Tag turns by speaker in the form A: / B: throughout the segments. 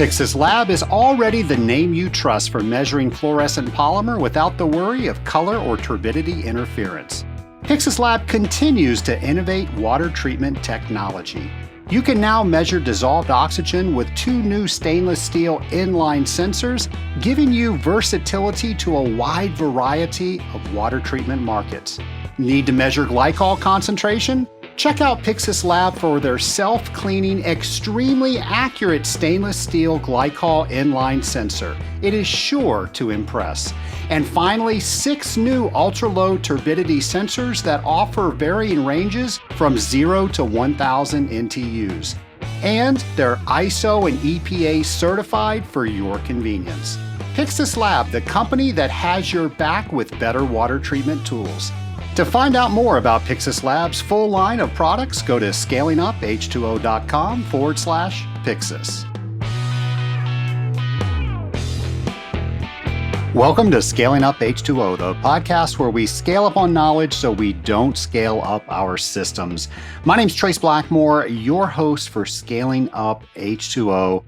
A: Pyxis Lab is already the name you trust for measuring fluorescent polymer without the worry of color or turbidity interference. Pyxis Lab continues to innovate water treatment technology. You can now measure dissolved oxygen with 2 new stainless steel inline sensors, giving you versatility to a wide variety of water treatment markets. Need to measure glycol concentration? Check out Pyxis Lab for their self-cleaning, extremely accurate stainless steel glycol inline sensor. It is sure to impress. And finally, 6 new ultra-low turbidity sensors that offer varying ranges from 0 to 1,000 NTUs. And they're ISO and EPA certified for your convenience. Pyxis Lab, the company that has your back with better water treatment tools. To find out more about Pyxis Lab's full line of products, go to scalinguph2o.com/Pyxis. Welcome to Scaling Up H2O, the podcast where we scale up on knowledge so we don't scale up our systems. My name's Trace Blackmore, your host for Scaling Up H2O.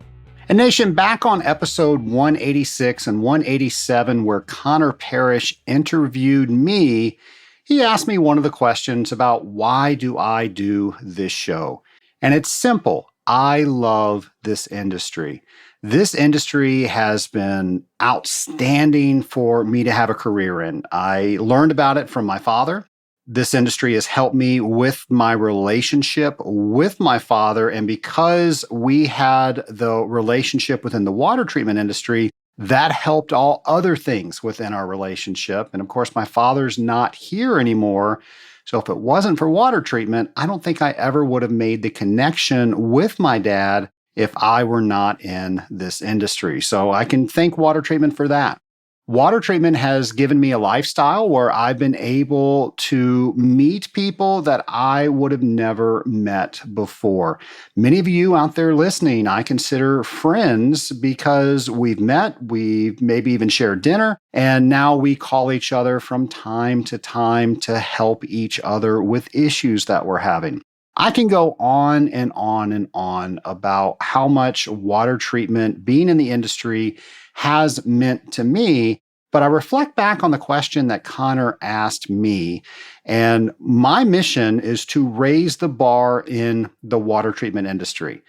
A: And Nation, back on episode 186 and 187, where Connor Parrish interviewed me, he asked me one of the questions about why do I do this show? And it's simple. I love this industry. This industry has been outstanding for me to have a career in. I learned about it from my father. This industry has helped me with my relationship with my father. And because we had the relationship within the water treatment industry, that helped all other things within our relationship. And of course, my father's not here anymore. So if it wasn't for water treatment, I don't think I ever would have made the connection with my dad if I were not in this industry. So I can thank water treatment for that. Water treatment has given me a lifestyle where I've been able to meet people that I would have never met before. Many of you out there listening, I consider friends because we've met, we've maybe even shared dinner, and now we call each other from time to time to help each other with issues that we're having. I can go on and on and on about how much water treatment, being in the industry, has meant to me, but I reflect back on the question that Connor asked me, and my mission is to raise the bar in the water treatment industry.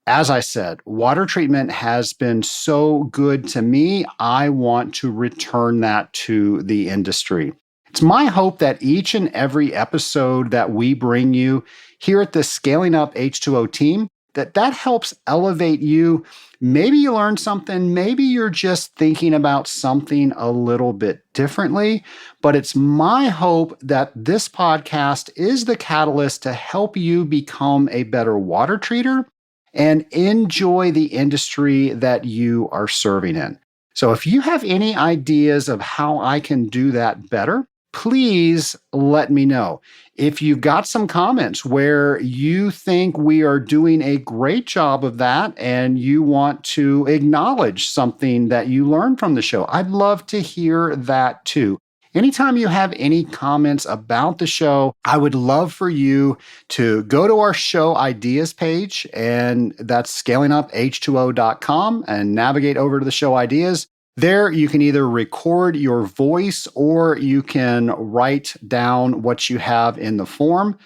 A: As I said, water treatment has been so good to me, I want to return that to the industry. It's my hope that each and every episode that we bring you here at the Scaling Up H2O team, that helps elevate you. Maybe you learned something. Maybe you're just thinking about something a little bit differently. But it's my hope that this podcast is the catalyst to help you become a better water treater and enjoy the industry that you are serving in. So if you have any ideas of how I can do that better, please let me know. If you've got some comments where you think we are doing a great job of that and you want to acknowledge something that you learned from the show, I'd love to hear that too. Anytime you have any comments about the show, I would love for you to go to our show ideas page, and that's scalinguph2o.com, and navigate over to the show ideas. There, you can either record your voice or you can write down what you have in the form.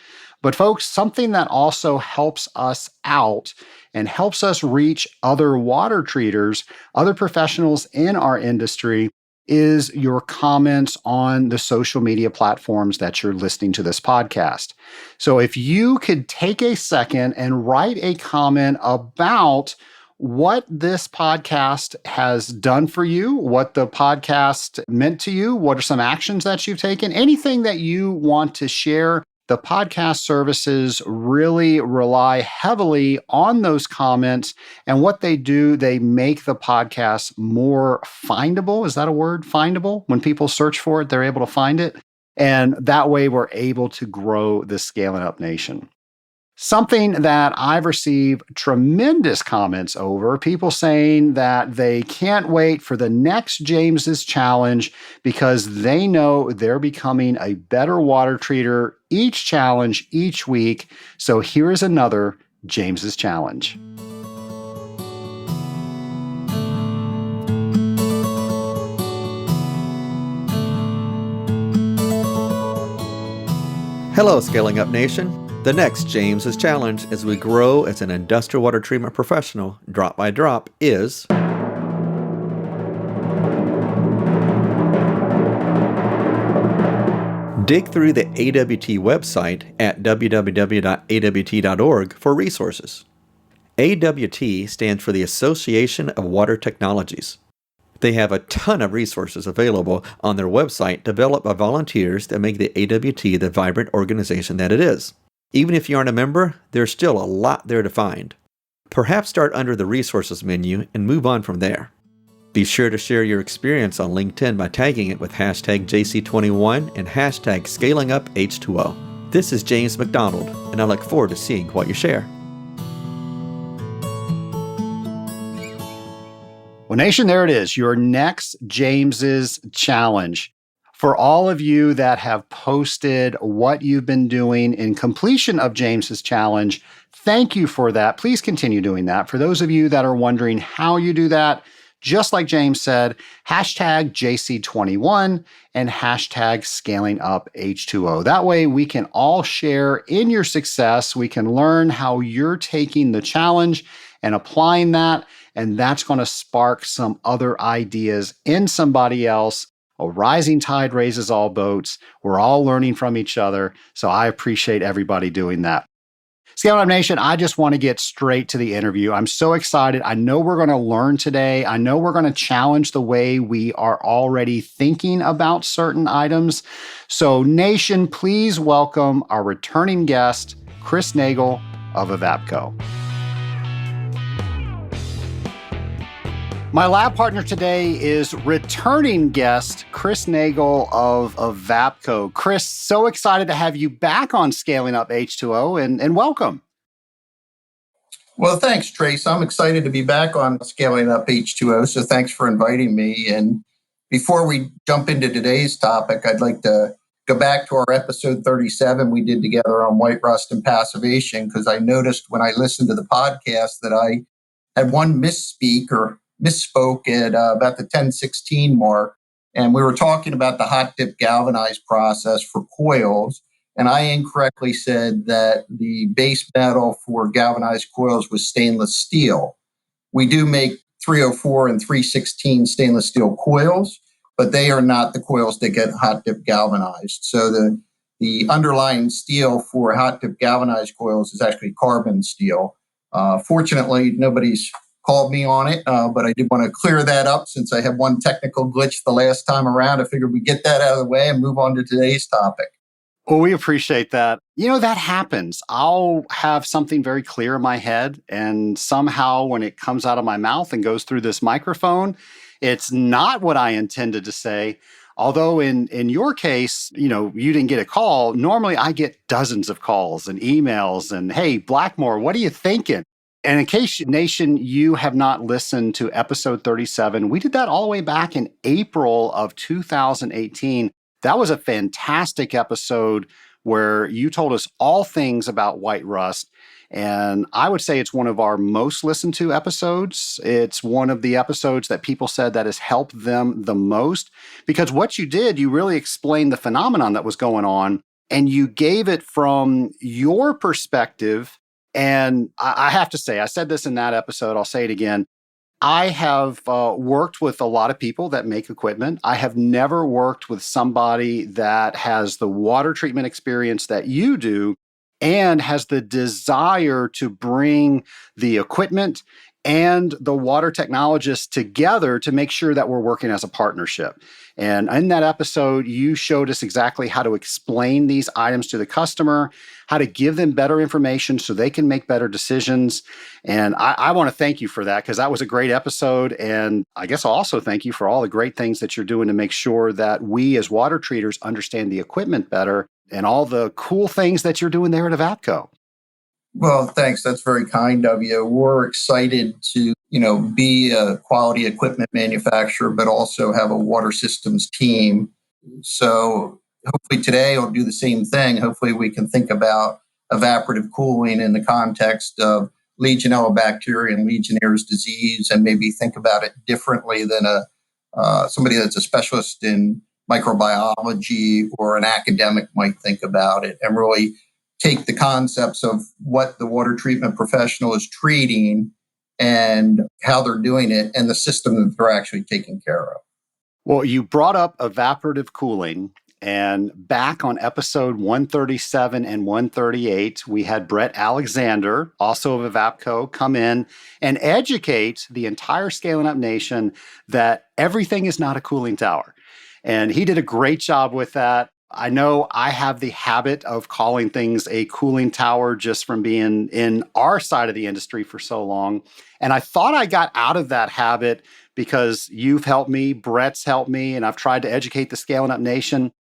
A: But folks, something that also helps us out and helps us reach other water treaters, other professionals in our industry, is your comments on the social media platforms that you're listening to this podcast. So if you could take a second and write a comment about what this podcast has done for you, what the podcast meant to you, what are some actions that you've taken, anything that you want to share. The podcast services really rely heavily on those comments, and what they do, they make the podcast more findable. Is that a word? Findable? When people search for it, they're able to find it. And that way we're able to grow the Scaling Up Nation. Something that I've received tremendous comments over, people saying that they can't wait for the next James's Challenge because they know they're becoming a better water treater each challenge, each week. So here is another James's Challenge.
B: Hello, Scaling Up Nation. The next James's challenge as we grow as an industrial water treatment professional, drop by drop, is dig through the AWT website at www.awt.org for resources. AWT stands for the Association of Water Technologies. They have a ton of resources available on their website developed by volunteers that make the AWT the vibrant organization that it is. Even if you aren't a member, there's still a lot there to find. Perhaps start under the resources menu and move on from there. Be sure to share your experience on LinkedIn by tagging it with hashtag JC21 and hashtag ScalingUpH2O. This is James McDonald, and I look forward to seeing what you share.
A: Well, Nation, there it is, your next James's challenge. For all of you that have posted what you've been doing in completion of James's challenge, thank you for that. Please continue doing that. For those of you that are wondering how you do that, just like James said, hashtag JC21 and hashtag ScalingUpH2O. That way we can all share in your success. We can learn how you're taking the challenge and applying that. And that's going to spark some other ideas in somebody else. A rising tide raises all boats. We're all learning from each other. So I appreciate everybody doing that. Scaling Up Nation, I just want to get straight to the interview. I'm so excited. I know we're going to learn today. I know we're going to challenge the way we are already thinking about certain items. So Nation, please welcome our returning guest, Chris Nagel of Evapco. My lab partner today is returning guest, Chris Nagel of Evapco. Chris, so excited to have you back on Scaling Up H2O and welcome.
C: Well, thanks, Trace. I'm excited to be back on Scaling Up H2O, so thanks for inviting me. And before we jump into today's topic, I'd like to go back to our episode 37 we did together on white rust and passivation, because I noticed when I listened to the podcast that I had one misspoke at about the 10:16 mark. And we were talking about the hot dip galvanized process for coils. And I incorrectly said that the base metal for galvanized coils was stainless steel. We do make 304 and 316 stainless steel coils, but they are not the coils that get hot dip galvanized. So the underlying steel for hot dip galvanized coils is actually carbon steel. Fortunately, nobody's called me on it, but I did want to clear that up since I had one technical glitch the last time around. I figured we'd get that out of the way and move on to today's topic.
A: Well, we appreciate that. You know, that happens. I'll have something very clear in my head, and somehow when it comes out of my mouth and goes through this microphone, it's not what I intended to say. Although in your case, you know, you didn't get a call. Normally I get dozens of calls and emails and, hey, Blackmore, what are you thinking? And in case, Nation, you have not listened to episode 37, we did that all the way back in April of 2018. That was a fantastic episode where you told us all things about white rust. And I would say it's one of our most listened to episodes. It's one of the episodes that people said that has helped them the most, because what you did, you really explained the phenomenon that was going on, and you gave it from your perspective. And I have to say, I said this in that episode, I'll say it again. I have worked with a lot of people that make equipment. I have never worked with somebody that has the water treatment experience that you do and has the desire to bring the equipment and the water technologists together to make sure that we're working as a partnership. And in that episode, you showed us exactly how to explain these items to the customer, how to give them better information so they can make better decisions. And I want to thank you for that, because that was a great episode. And I guess I'll also thank you for all the great things that you're doing to make sure that we as water treaters understand the equipment better and all the cool things that you're doing there at Evapco.
C: Well, thanks. That's very kind of you. We're excited to, be a quality equipment manufacturer, but also have a water systems team. So hopefully today I'll do the same thing. Hopefully we can think about evaporative cooling in the context of Legionella bacteria and Legionnaire's disease, and maybe think about it differently than somebody that's a specialist in microbiology or an academic might think about it, and really take the concepts of what the water treatment professional is treating and how they're doing it and the system that they're actually taking care of.
A: Well, you brought up evaporative cooling. And back on episode 137 and 138, we had Brett Alexander, also of Evapco, come in and educate the entire Scaling Up Nation that everything is not a cooling tower. And he did a great job with that. I know I have the habit of calling things a cooling tower just from being in our side of the industry for so long. And I thought I got out of that habit because you've helped me, Brett's helped me, and I've tried to educate the Scaling Up Nation.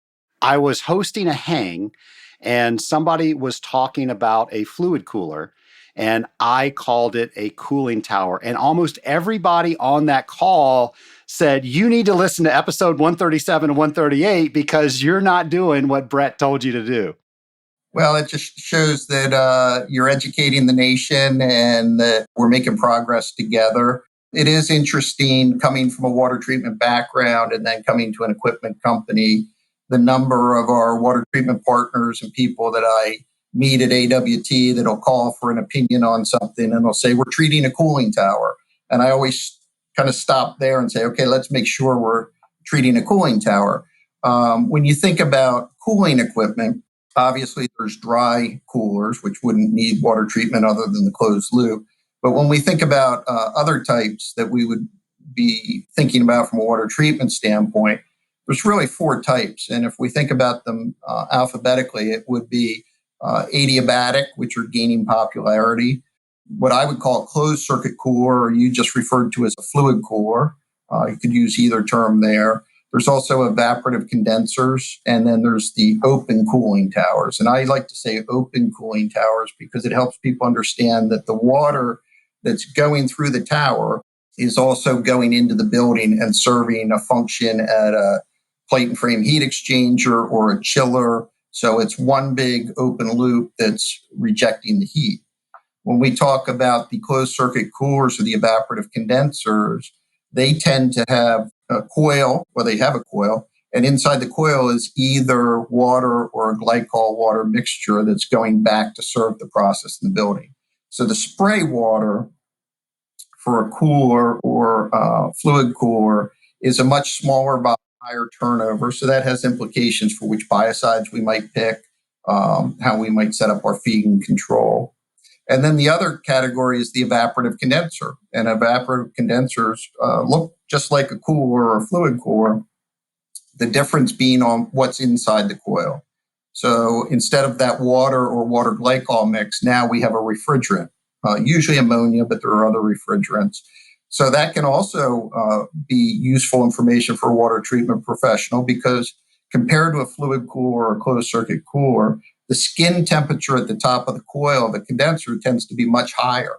A: I was hosting a hang and somebody was talking about a fluid cooler and I called it a cooling tower. And almost everybody on that call said, you need to listen to episode 137 and 138 because you're not doing what Brett told you to do.
C: Well, it just shows that you're educating the nation and that we're making progress together. It is interesting coming from a water treatment background and then coming to an equipment company. The number of our water treatment partners and people that I meet at AWT that'll call for an opinion on something and they'll say, we're treating a cooling tower. And I always kind of stop there and say, okay, let's make sure we're treating a cooling tower. When you think about cooling equipment, obviously there's dry coolers, which wouldn't need water treatment other than the closed loop. But when we think about other types that we would be thinking about from a water treatment standpoint, there's really four types. And if we think about them alphabetically, it would be adiabatic, which are gaining popularity, what I would call a closed circuit cooler, or you just referred to as a fluid cooler. You could use either term there. There's also evaporative condensers, and then there's the open cooling towers. And I like to say open cooling towers because it helps people understand that the water that's going through the tower is also going into the building and serving a function at a plate and frame heat exchanger or a chiller. So it's one big open loop that's rejecting the heat. When we talk about the closed circuit coolers or the evaporative condensers, they tend to have a coil, well, they have a coil, and inside the coil is either water or a glycol water mixture that's going back to serve the process in the building. So the spray water for a cooler or fluid cooler is a much smaller volume, higher turnover. So that has implications for which biocides we might pick, how we might set up our feeding control. And then the other category is the evaporative condenser. And evaporative condensers look just like a cooler or a fluid cooler, the difference being on what's inside the coil. So instead of that water or water glycol mix, now we have a refrigerant, usually ammonia, but there are other refrigerants. So that can also be useful information for a water treatment professional because compared to a fluid cooler or a closed circuit cooler, the skin temperature at the top of the coil of the condenser tends to be much higher.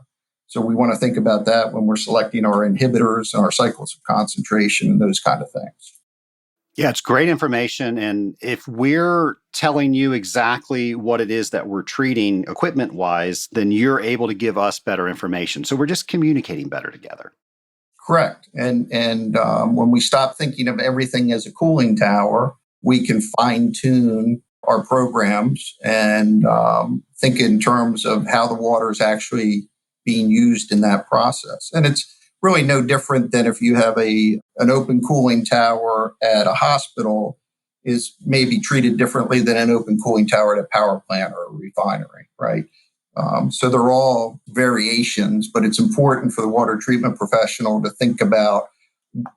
C: So we want to think about that when we're selecting our inhibitors and our cycles of concentration and those kind of things.
A: Yeah, it's great information. And if we're telling you exactly what it is that we're treating equipment wise, then you're able to give us better information. So we're just communicating better together.
C: Correct. And when we stop thinking of everything as a cooling tower, we can fine tune our programs and think in terms of how the water is actually being used in that process. And it's really no different than if you have an open cooling tower at a hospital is maybe treated differently than an open cooling tower at a power plant or a refinery, right? So they're all variations, but it's important for the water treatment professional to think about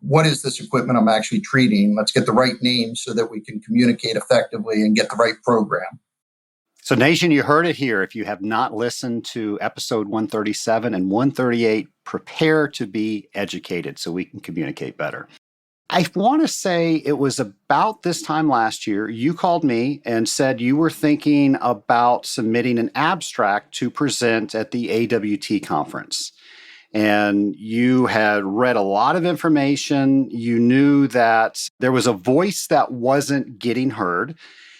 C: what is this equipment I'm actually treating? Let's get the right name so that we can communicate effectively and get the right program.
A: So Nation, you heard it here. If you have not listened to episode 137 and 138, prepare to be educated so we can communicate better. I want to say it was about this time last year, you called me and said you were thinking about submitting an abstract to present at the AWT conference. And you had read a lot of information. You knew that there was a voice that wasn't getting heard,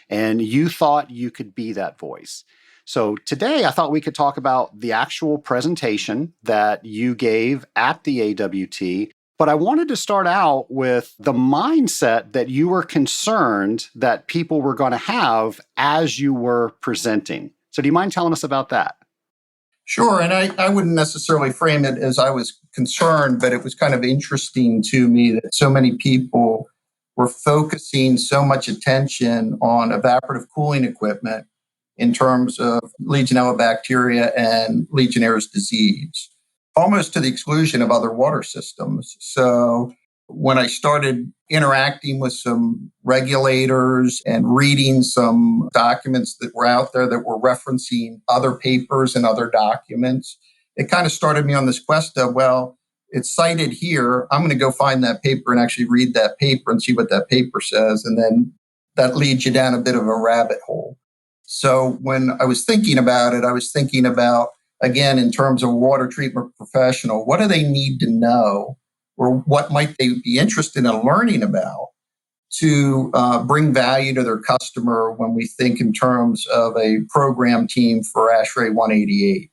A: and you thought you could be that voice. So today I thought we could talk about the actual presentation that you gave at the AWT But I wanted to start out with the mindset that you were concerned that people were going to have as you were presenting. So do you mind telling us about that?
C: Sure. And I wouldn't necessarily frame it as I was concerned, but it was kind of interesting to me that so many people were focusing so much attention on evaporative cooling equipment in terms of Legionella bacteria and Legionnaire's disease, almost to the exclusion of other water systems. So when I started interacting with some regulators and reading some documents that were out there that were referencing other papers and other documents, it kind of started me on this quest of, well, it's cited here. I'm going to go find that paper and actually read that paper and see what that paper says. And then that leads you down a bit of a rabbit hole. So when I was thinking about it, I was thinking about, again, in terms of a water treatment professional, what do they need to know, or what might they be interested in learning about to bring value to their customer when we think in terms of a program team for ASHRAE 188.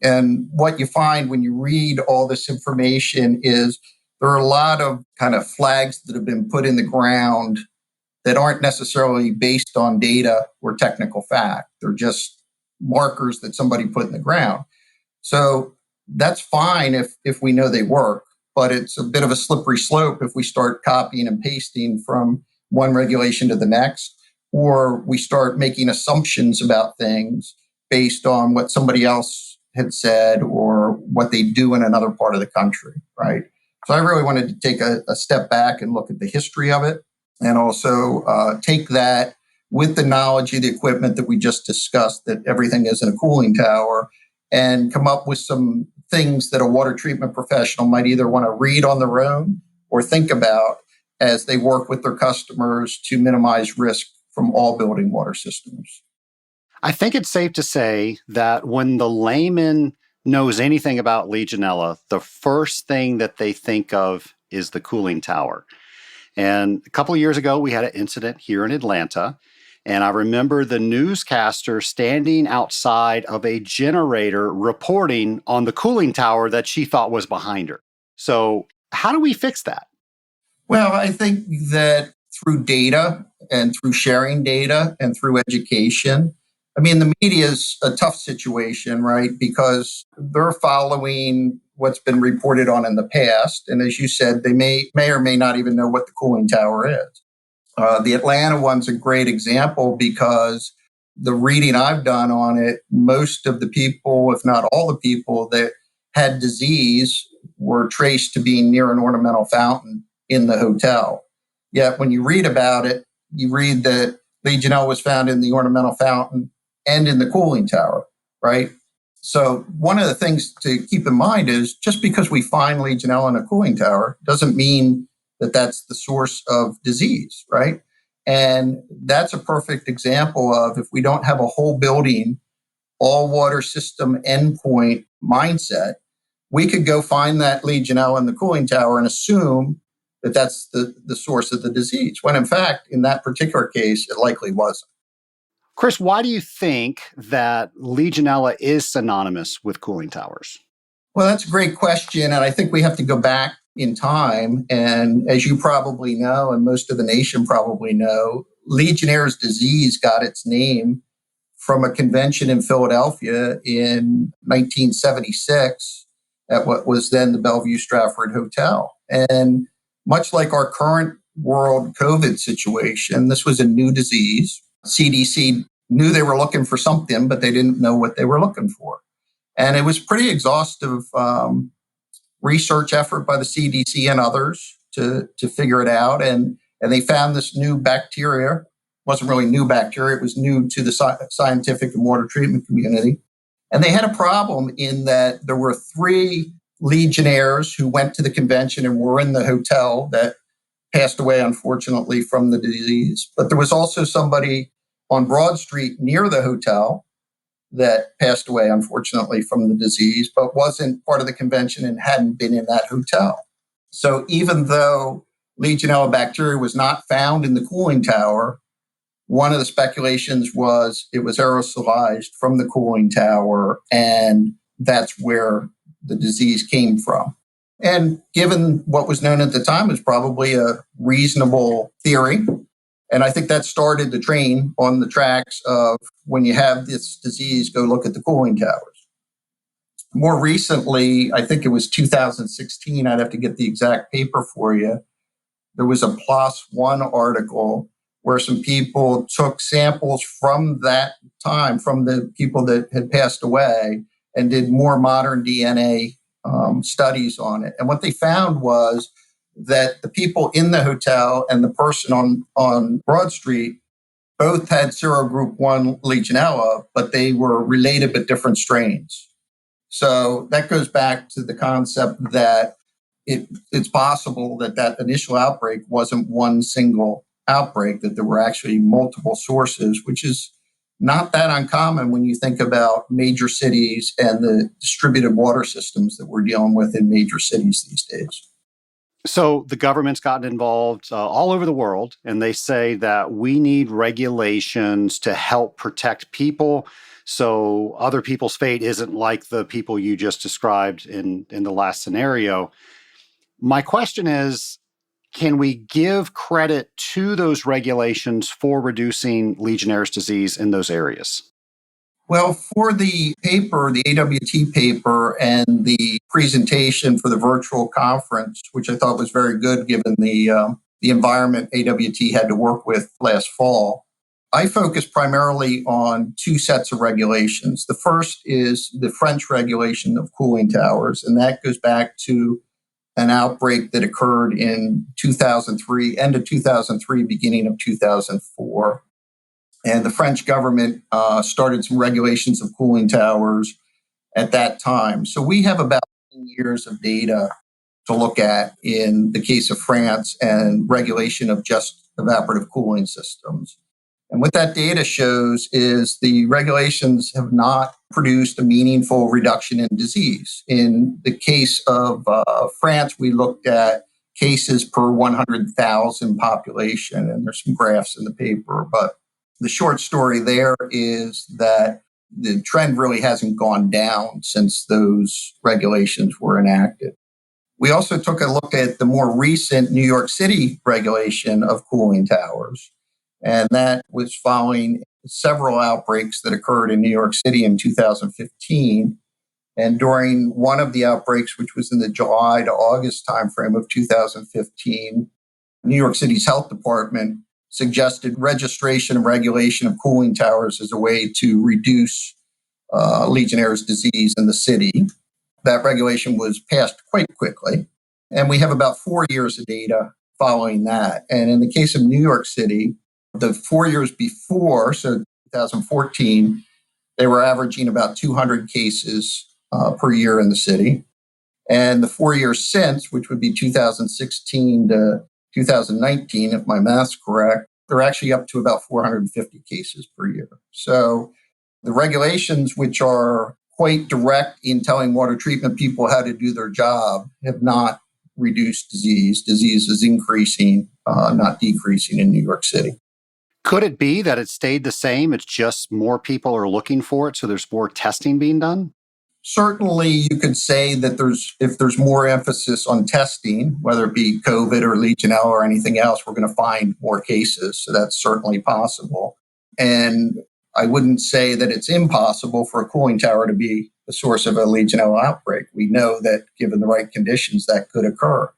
C: And what you find when you read all this information is there are a lot of kind of flags that have been put in the ground that aren't necessarily based on data or technical fact. They're just markers that somebody put in the ground. So that's fine if we know they work, but it's a bit of a slippery slope if we start copying and pasting from one regulation to the next, or we start making assumptions about things based on what somebody else had said or what they do in another part of the country, right? So I really wanted to take a step back and look at the history of it, and also take that with the knowledge of the equipment that we just discussed, that everything is in a cooling tower, and come up with some things that a water treatment professional might either want to read on their own or think about as they work with their customers to minimize risk from all building water systems.
A: I think it's safe to say that when the layman knows anything about Legionella, the first thing that they think of is the cooling tower. And a couple of years ago, we had an incident here in Atlanta. And I remember the newscaster standing outside of a generator reporting on the cooling tower that she thought was behind her. So, how do we fix that?
C: Well, I think that through data and through sharing data and through education, I mean, the media is a tough situation, right? Because they're following what's been reported on in the past. And as you said, they may or may not even know what the cooling tower is. The Atlanta one's a great example because the reading I've done on it, most of the people, if not all the people that had disease were traced to being near an ornamental fountain in the hotel. Yet when you read about it, you read that Legionella was found in the ornamental fountain and in the cooling tower, right? So one of the things to keep in mind is just because we find Legionella in a cooling tower doesn't mean that that's the source of disease, right? And that's a perfect example of if we don't have a whole building, all water system endpoint mindset, we could go find that Legionella in the cooling tower and assume that that's the source of the disease, when in fact, in that particular case, it likely wasn't.
A: Chris, why do you think that Legionella is synonymous with cooling towers?
C: Well, that's a great question. And I think we have to go back in time. And as you probably know, and most of the nation probably know, Legionnaire's disease got its name from a convention in Philadelphia in 1976 at what was then the Bellevue Stratford Hotel. And much like our current world COVID situation, this was a new disease. CDC knew they were looking for something, but they didn't know what they were looking for. And it was pretty exhaustive research effort by the CDC and others to figure it out. And they found this new bacteria. It wasn't really new bacteria. It was new to the scientific and water treatment community. And they had a problem in that there were 3 Legionnaires who went to the convention and were in the hotel that passed away, unfortunately, from the disease. But there was also somebody on Broad Street near the hotel that passed away, unfortunately, from the disease, but wasn't part of the convention and hadn't been in that hotel. So even though Legionella bacteria was not found in the cooling tower, one of the speculations was it was aerosolized from the cooling tower, and that's where the disease came from. And given what was known at the time, it was probably a reasonable theory. And I think that started the train on the tracks of when you have this disease, go look at the cooling towers. More recently, I think it was 2016, I'd have to get the exact paper for you. There was a PLOS One article where some people took samples from that time, from the people that had passed away, and did more modern DNA studies on it. And what they found was that the people in the hotel and the person on Broad Street both had serogroup 1 Legionella, but they were related but different strains. So that goes back to the concept that it's possible that that initial outbreak wasn't one single outbreak, that there were actually multiple sources, which is not that uncommon when you think about major cities and the distributed water systems that we're dealing with in major cities these days.
A: So the government's gotten involved all over the world, and they say that we need regulations to help protect people so other people's fate isn't like the people you just described in the last scenario. My question is, can we give credit to those regulations for reducing Legionnaire's disease in those areas?
C: Well, for the paper, the AWT paper, and the presentation for the virtual conference, which I thought was very good given the environment AWT had to work with last fall, I focused primarily on two sets of regulations. The first is the French regulation of cooling towers, and that goes back to an outbreak that occurred in 2003, end of 2003, beginning of 2004. And the French government started some regulations of cooling towers at that time. So we have about 10 years of data to look at in the case of France and regulation of just evaporative cooling systems. And what that data shows is the regulations have not produced a meaningful reduction in disease. In the case of France, we looked at cases per 100,000 population, and there's some graphs in the paper. But the short story there is that the trend really hasn't gone down since those regulations were enacted. We also took a look at the more recent New York City regulation of cooling towers. And that was following several outbreaks that occurred in New York City in 2015. And during one of the outbreaks, which was in the July to August timeframe of 2015, New York City's health department suggested registration and regulation of cooling towers as a way to reduce Legionnaire's disease in the city. That regulation was passed quite quickly. And we have about 4 years of data following that. And in the case of New York City, the 4 years before, so 2014, they were averaging about 200 cases per year in the city. And the 4 years since, which would be 2016 to 2019, if my math's correct, they're actually up to about 450 cases per year. So the regulations, which are quite direct in telling water treatment people how to do their job, have not reduced disease. Disease is increasing, not decreasing in New York City.
A: Could it be that it stayed the same? It's just more people are looking for it, so there's more testing being done?
C: Certainly, you could say that if there's more emphasis on testing, whether it be COVID or Legionella or anything else, we're going to find more cases. So that's certainly possible. And I wouldn't say that it's impossible for a cooling tower to be the source of a Legionella outbreak. We know that given the right conditions, that could occur.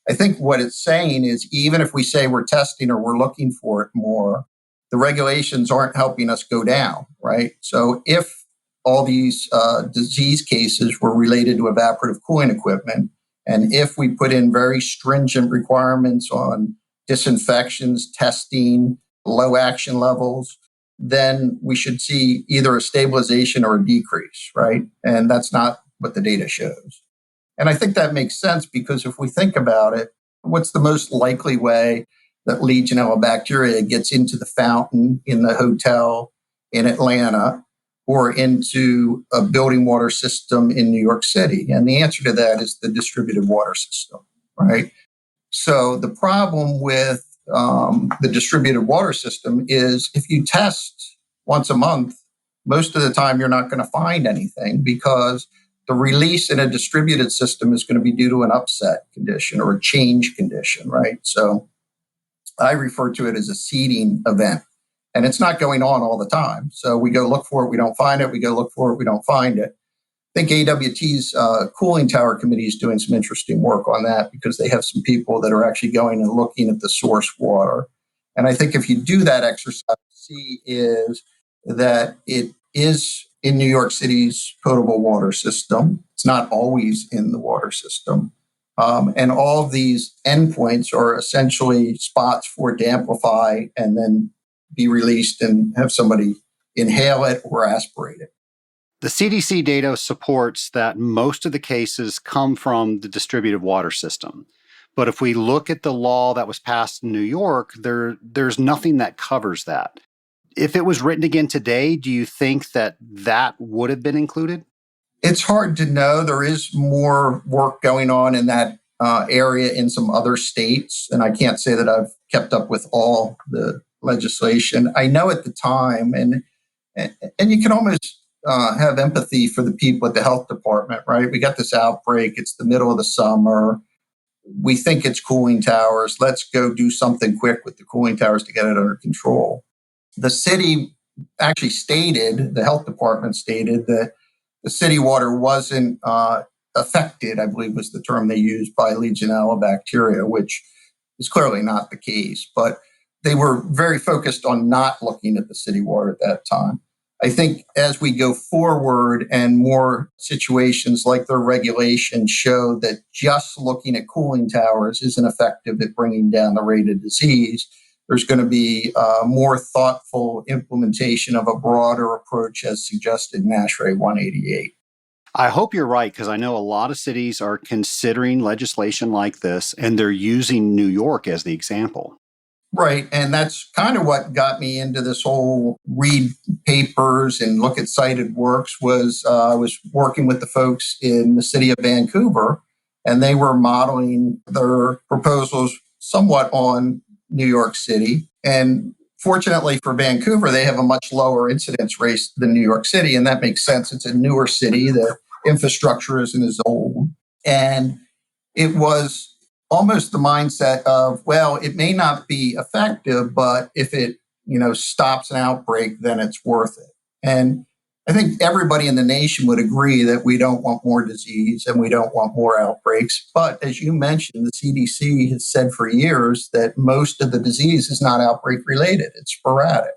C: I think what it's saying is even if we say we're testing or we're looking for it more, the regulations aren't helping us go down, right? So if all these disease cases were related to evaporative cooling equipment, and if we put in very stringent requirements on disinfections, testing, low action levels, then we should see either a stabilization or a decrease, right? And that's not what the data shows. And I think that makes sense because if we think about it, what's the most likely way that Legionella bacteria gets into the fountain in the hotel in Atlanta or into a building water system in New York City? And the answer to that is the distributed water system, right? So the problem with the distributed water system is if you test once a month, most of the time you're not going to find anything because the release in a distributed system is going to be due to an upset condition or a change condition, right? So I refer to it as a seeding event. And it's not going on all the time. So we go look for it, we don't find it. We go look for it, we don't find it. I think AWT's cooling tower committee is doing some interesting work on that because they have some people that are actually going and looking at the source water. And I think if you do that exercise, see is that it is in New York City's potable water system. It's not always in the water system. And all of these endpoints are essentially spots for it to amplify and then be released and have somebody inhale it or aspirate it.
A: The CDC data supports that most of the cases come from the distributed water system. But if we look at the law that was passed in New York, there's nothing that covers that. If it was written again today, do you think that would have been included?
C: It's hard to know. There is more work going on in that area in some other states, and I can't say that I've kept up with all the legislation. I know at the time, and you can almost have empathy for the people at the health department, right? We got this outbreak. It's the middle of the summer. We think it's cooling towers. Let's go do something quick with the cooling towers to get it under control. The city actually stated, the health department stated that the city water wasn't affected, I believe was the term they used, by Legionella bacteria, which is clearly not the case. But they were very focused on not looking at the city water at that time. I think as we go forward and more situations like their regulations show that just looking at cooling towers isn't effective at bringing down the rate of disease, there's going to be more thoughtful implementation of a broader approach as suggested in ASHRAE 188.
A: I hope you're right, because I know a lot of cities are considering legislation like this, and they're using New York as the example.
C: Right. And that's kind of what got me into this whole read papers and look at cited works was I was working with the folks in the city of Vancouver, and they were modeling their proposals somewhat on New York City. And fortunately for Vancouver, they have a much lower incidence rate than New York City. And that makes sense. It's a newer city. The infrastructure isn't as old. And it was almost the mindset of, well, it may not be effective, but if it, stops an outbreak, then it's worth it. And I think everybody in the nation would agree that we don't want more disease and we don't want more outbreaks. But as you mentioned, the CDC has said for years that most of the disease is not outbreak related. It's sporadic,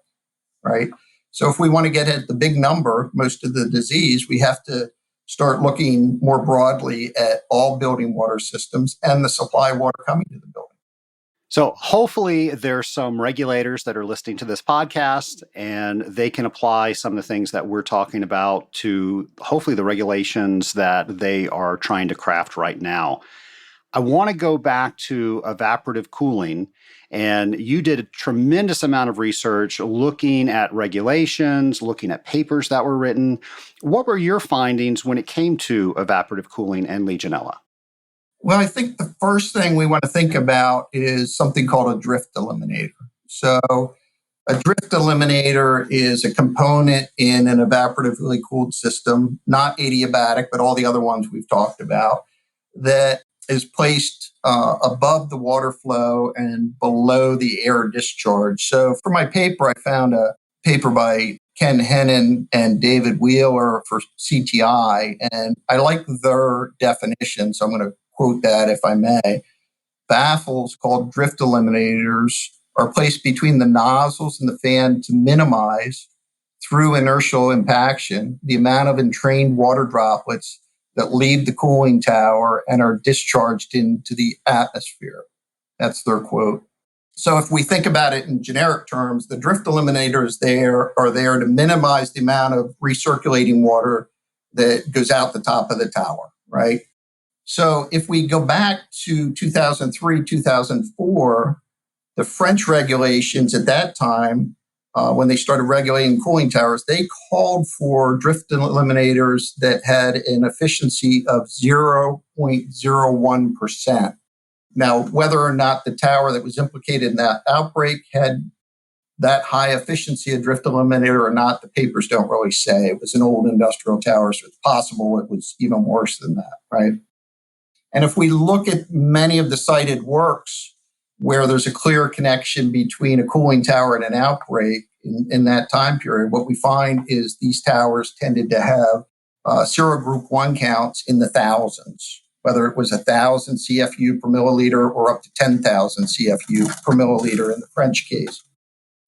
C: right? So if we want to get at the big number, most of the disease, we have to start looking more broadly at all building water systems and the supply of water coming to the building.
A: So hopefully there's some regulators that are listening to this podcast and they can apply some of the things that we're talking about to hopefully the regulations that they are trying to craft right now. I want to go back to evaporative cooling. And you did a tremendous amount of research looking at regulations, looking at papers that were written. What were your findings when it came to evaporative cooling and Legionella?
C: Well, I think the first thing we want to think about is something called a drift eliminator. So a drift eliminator is a component in an evaporatively cooled system, not adiabatic, but all the other ones we've talked about, that is placed above the water flow and below the air discharge. So for my paper, I found a paper by Ken Hennon and David Wheeler for CTI, and I like their definition, so I'm going to quote that if I may. Baffles called drift eliminators are placed between the nozzles and the fan to minimize, through inertial impaction, the amount of entrained water droplets that leave the cooling tower and are discharged into the atmosphere. That's their quote. So if we think about it in generic terms, the drift eliminators are there to minimize the amount of recirculating water that goes out the top of the tower, right? So if we go back to 2003, 2004, the French regulations at that time, when they started regulating cooling towers, they called for drift eliminators that had an efficiency of 0.01%. Now, whether or not the tower that was implicated in that outbreak had that high efficiency a drift eliminator or not, the papers don't really say. It was an old industrial tower, so it's possible it was even worse than that, right? And if we look at many of the cited works where there's a clear connection between a cooling tower and an outbreak in that time period, what we find is these towers tended to have serogroup 1 counts in the thousands, whether it was 1,000 CFU per milliliter or up to 10,000 CFU per milliliter in the French case.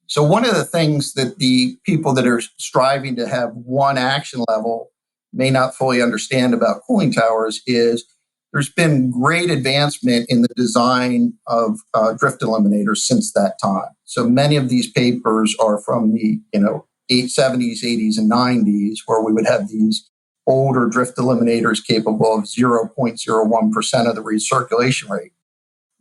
C: So one of the things that the people that are striving to have one action level may not fully understand about cooling towers is there's been great advancement in the design of drift eliminators since that time. So many of these papers are from the 70s, 80s, and 90s, where we would have these older drift eliminators capable of 0.01% of the recirculation rate.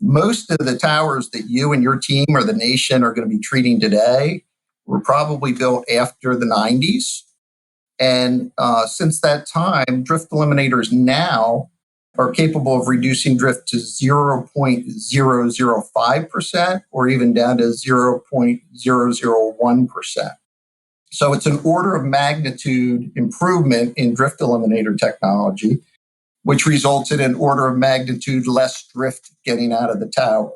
C: Most of the towers that you and your team or the nation are going to be treating today were probably built after the 90s. And since that time, drift eliminators now are capable of reducing drift to 0.005% or even down to 0.001%. So it's an order of magnitude improvement in drift eliminator technology, which results in an order of magnitude less drift getting out of the tower.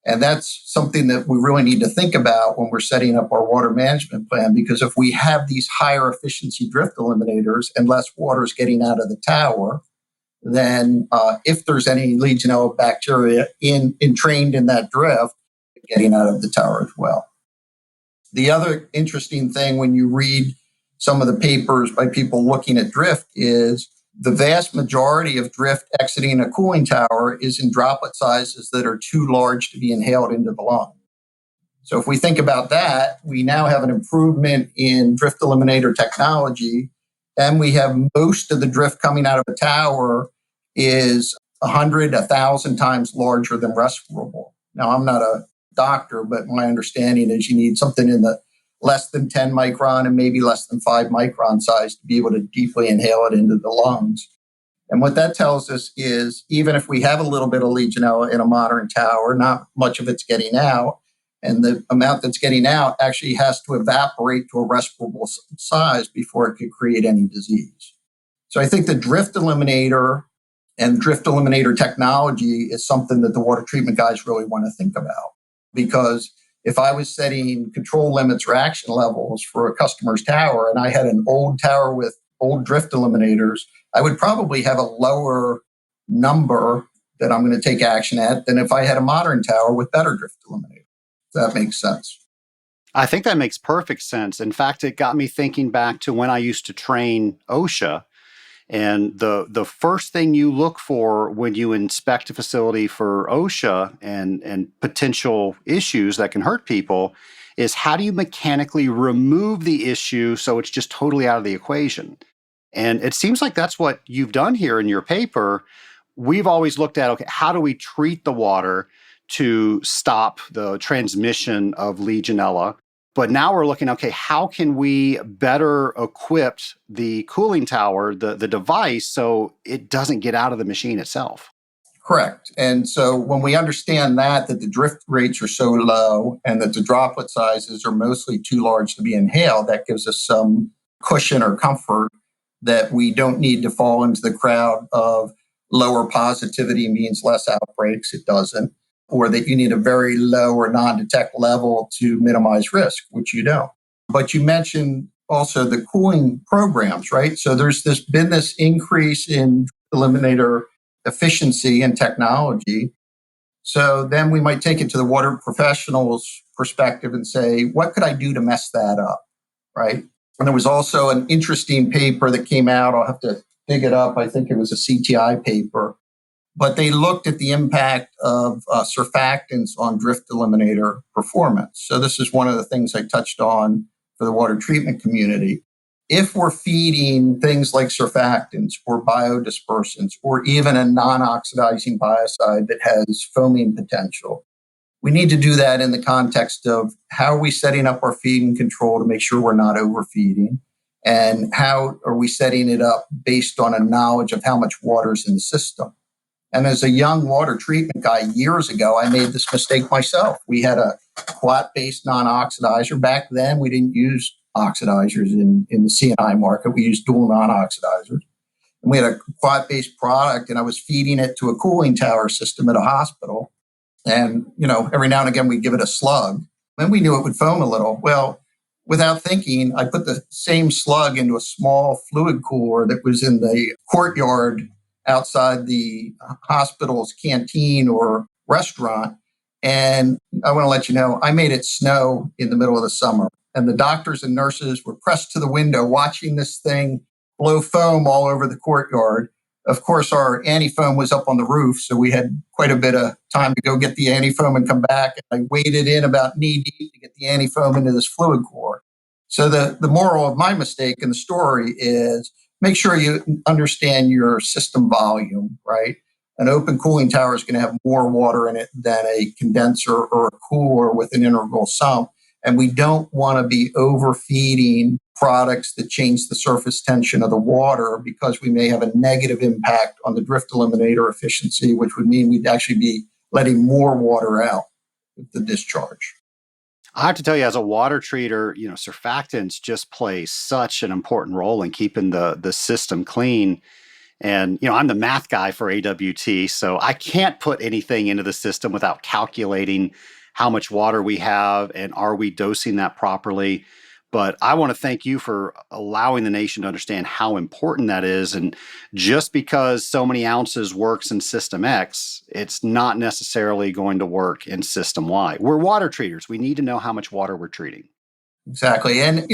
C: And that's something that we really need to think about when we're setting up our water management plan, because if we have these higher efficiency drift eliminators and less water is getting out of the tower, then if there's any Legionella bacteria entrained in that drift, getting out of the tower as well. The other interesting thing when you read some of the papers by people looking at drift is the vast majority of drift exiting a cooling tower is in droplet sizes that are too large to be inhaled into the lung. So if we think about that, we now have an improvement in drift eliminator technology, and we have most of the drift coming out of a tower is 100, 1,000 times larger than respirable. Now, I'm not a doctor, but my understanding is you need something in the less than 10 micron and maybe less than 5 micron size to be able to deeply inhale it into the lungs. And what that tells us is even if we have a little bit of Legionella in a modern tower, not much of it's getting out, and the amount that's getting out actually has to evaporate to a respirable size before it could create any disease. So I think the drift eliminator and drift eliminator technology is something that the water treatment guys really want to think about. Because if I was setting control limits or action levels for a customer's tower and I had an old tower with old drift eliminators, I would probably have a lower number that I'm going to take action at than if I had a modern tower with better drift eliminators. That makes sense.
A: I think that makes perfect sense. In fact, it got me thinking back to when I used to train OSHA. And the first thing you look for when you inspect a facility for OSHA and potential issues that can hurt people is how do you mechanically remove the issue so it's just totally out of the equation? And it seems like that's what you've done here in your paper. We've always looked at, okay, how do we treat the water to stop the transmission of Legionella? But now we're looking, okay, how can we better equip the cooling tower, the device, so it doesn't get out of the machine itself?
C: Correct. And so when we understand that the drift rates are so low and that the droplet sizes are mostly too large to be inhaled, that gives us some cushion or comfort that we don't need to fall into the crowd of lower positivity means less outbreaks. It doesn't. Or that you need a very low or non-detect level to minimize risk, which you don't. But you mentioned also the cooling programs, right? So there's been this increase in eliminator efficiency and technology. So then we might take it to the water professional's perspective and say, what could I do to mess that up, right? And there was also an interesting paper that came out. I'll have to dig it up. I think it was a CTI paper. But they looked at the impact of surfactants on drift eliminator performance. So this is one of the things I touched on for the water treatment community. If we're feeding things like surfactants or biodispersants or even a non-oxidizing biocide that has foaming potential, we need to do that in the context of how are we setting up our feeding control to make sure we're not overfeeding, and how are we setting it up based on a knowledge of how much water is in the system. And as a young water treatment guy years ago, I made this mistake myself. We had a quat-based non-oxidizer. Back then, we didn't use oxidizers in the C&I market. We used dual non-oxidizers. And we had a quat-based product, and I was feeding it to a cooling tower system at a hospital. And, every now and again, we'd give it a slug. And we knew it would foam a little. Well, without thinking, I put the same slug into a small fluid cooler that was in the courtyard outside the hospital's canteen or restaurant. And I want to let you know, I made it snow in the middle of the summer. And the doctors and nurses were pressed to the window watching this thing blow foam all over the courtyard. Of course, our anti-foam was up on the roof, so we had quite a bit of time to go get the anti-foam and come back. And I waded in about knee deep to get the anti-foam into this fluid core. So the moral of my mistake in the story is make sure you understand your system volume, right? An open cooling tower is going to have more water in it than a condenser or a cooler with an integral sump. And we don't want to be overfeeding products that change the surface tension of the water because we may have a negative impact on the drift eliminator efficiency, which would mean we'd actually be letting more water out with the discharge.
A: I have to tell you, as a water treater, surfactants just play such an important role in keeping the system clean. And, I'm the math guy for AWT, so I can't put anything into the system without calculating how much water we have and are we dosing that properly. But I want to thank you for allowing the nation to understand how important that is. And just because so many ounces works in System X, it's not necessarily going to work in System Y. We're water treaters. We need to know how much water we're treating.
C: Exactly. And,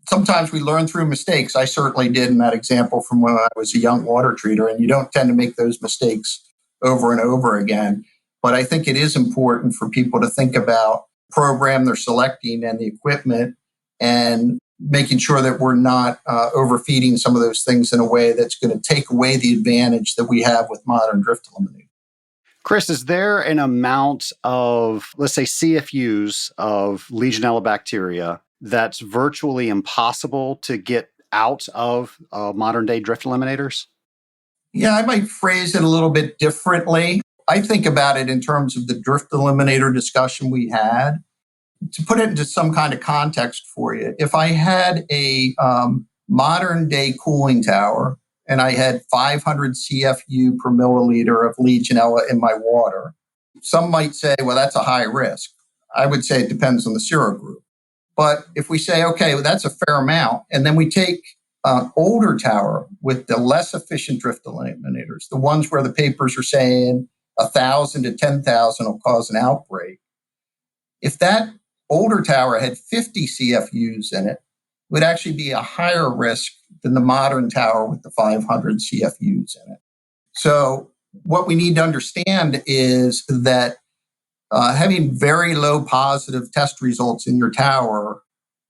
C: sometimes we learn through mistakes. I certainly did in that example from when I was a young water treater, and you don't tend to make those mistakes over and over again. But I think it is important for people to think about the program they're selecting and the equipment and making sure that we're not overfeeding some of those things in a way that's going to take away the advantage that we have with modern drift eliminator.
A: Chris, is there an amount of, let's say, CFUs of Legionella bacteria that's virtually impossible to get out of modern day drift eliminators?
C: Yeah, I might phrase it a little bit differently. I think about it in terms of the drift eliminator discussion we had. To put it into some kind of context for you, if I had a modern day cooling tower and I had 500 CFU per milliliter of Legionella in my water, some might say, well, that's a high risk. I would say it depends on the serogroup. But if we say, okay, well, that's a fair amount, and then we take an older tower with the less efficient drift eliminators, the ones where the papers are saying 1,000 to 10,000 will cause an outbreak. If that older tower had 50 CFUs in it, it would actually be a higher risk than the modern tower with the 500 CFUs in it. So what we need to understand is that having very low positive test results in your tower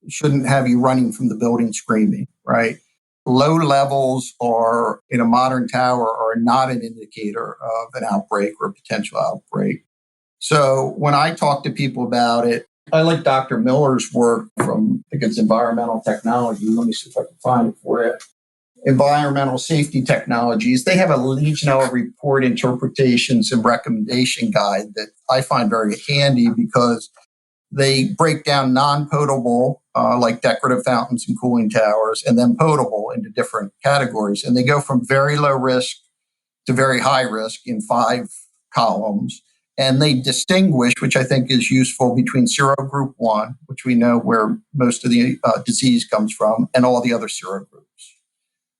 C: shouldn't have you running from the building screaming, right? Low levels are in a modern tower are not an indicator of an outbreak or a potential outbreak. So when I talk to people about it, I like Dr. Miller's work from, I think it's environmental technology. Let me see if I can find it for you. Environmental safety technologies. They have a Legionella report interpretations and recommendation guide that I find very handy because they break down non-potable, like decorative fountains and cooling towers, and then potable into different categories. And they go from very low risk to very high risk in 5 columns. And they distinguish, which I think is useful, between serogroup 1, which we know where most of the disease comes from, and all the other serogroups.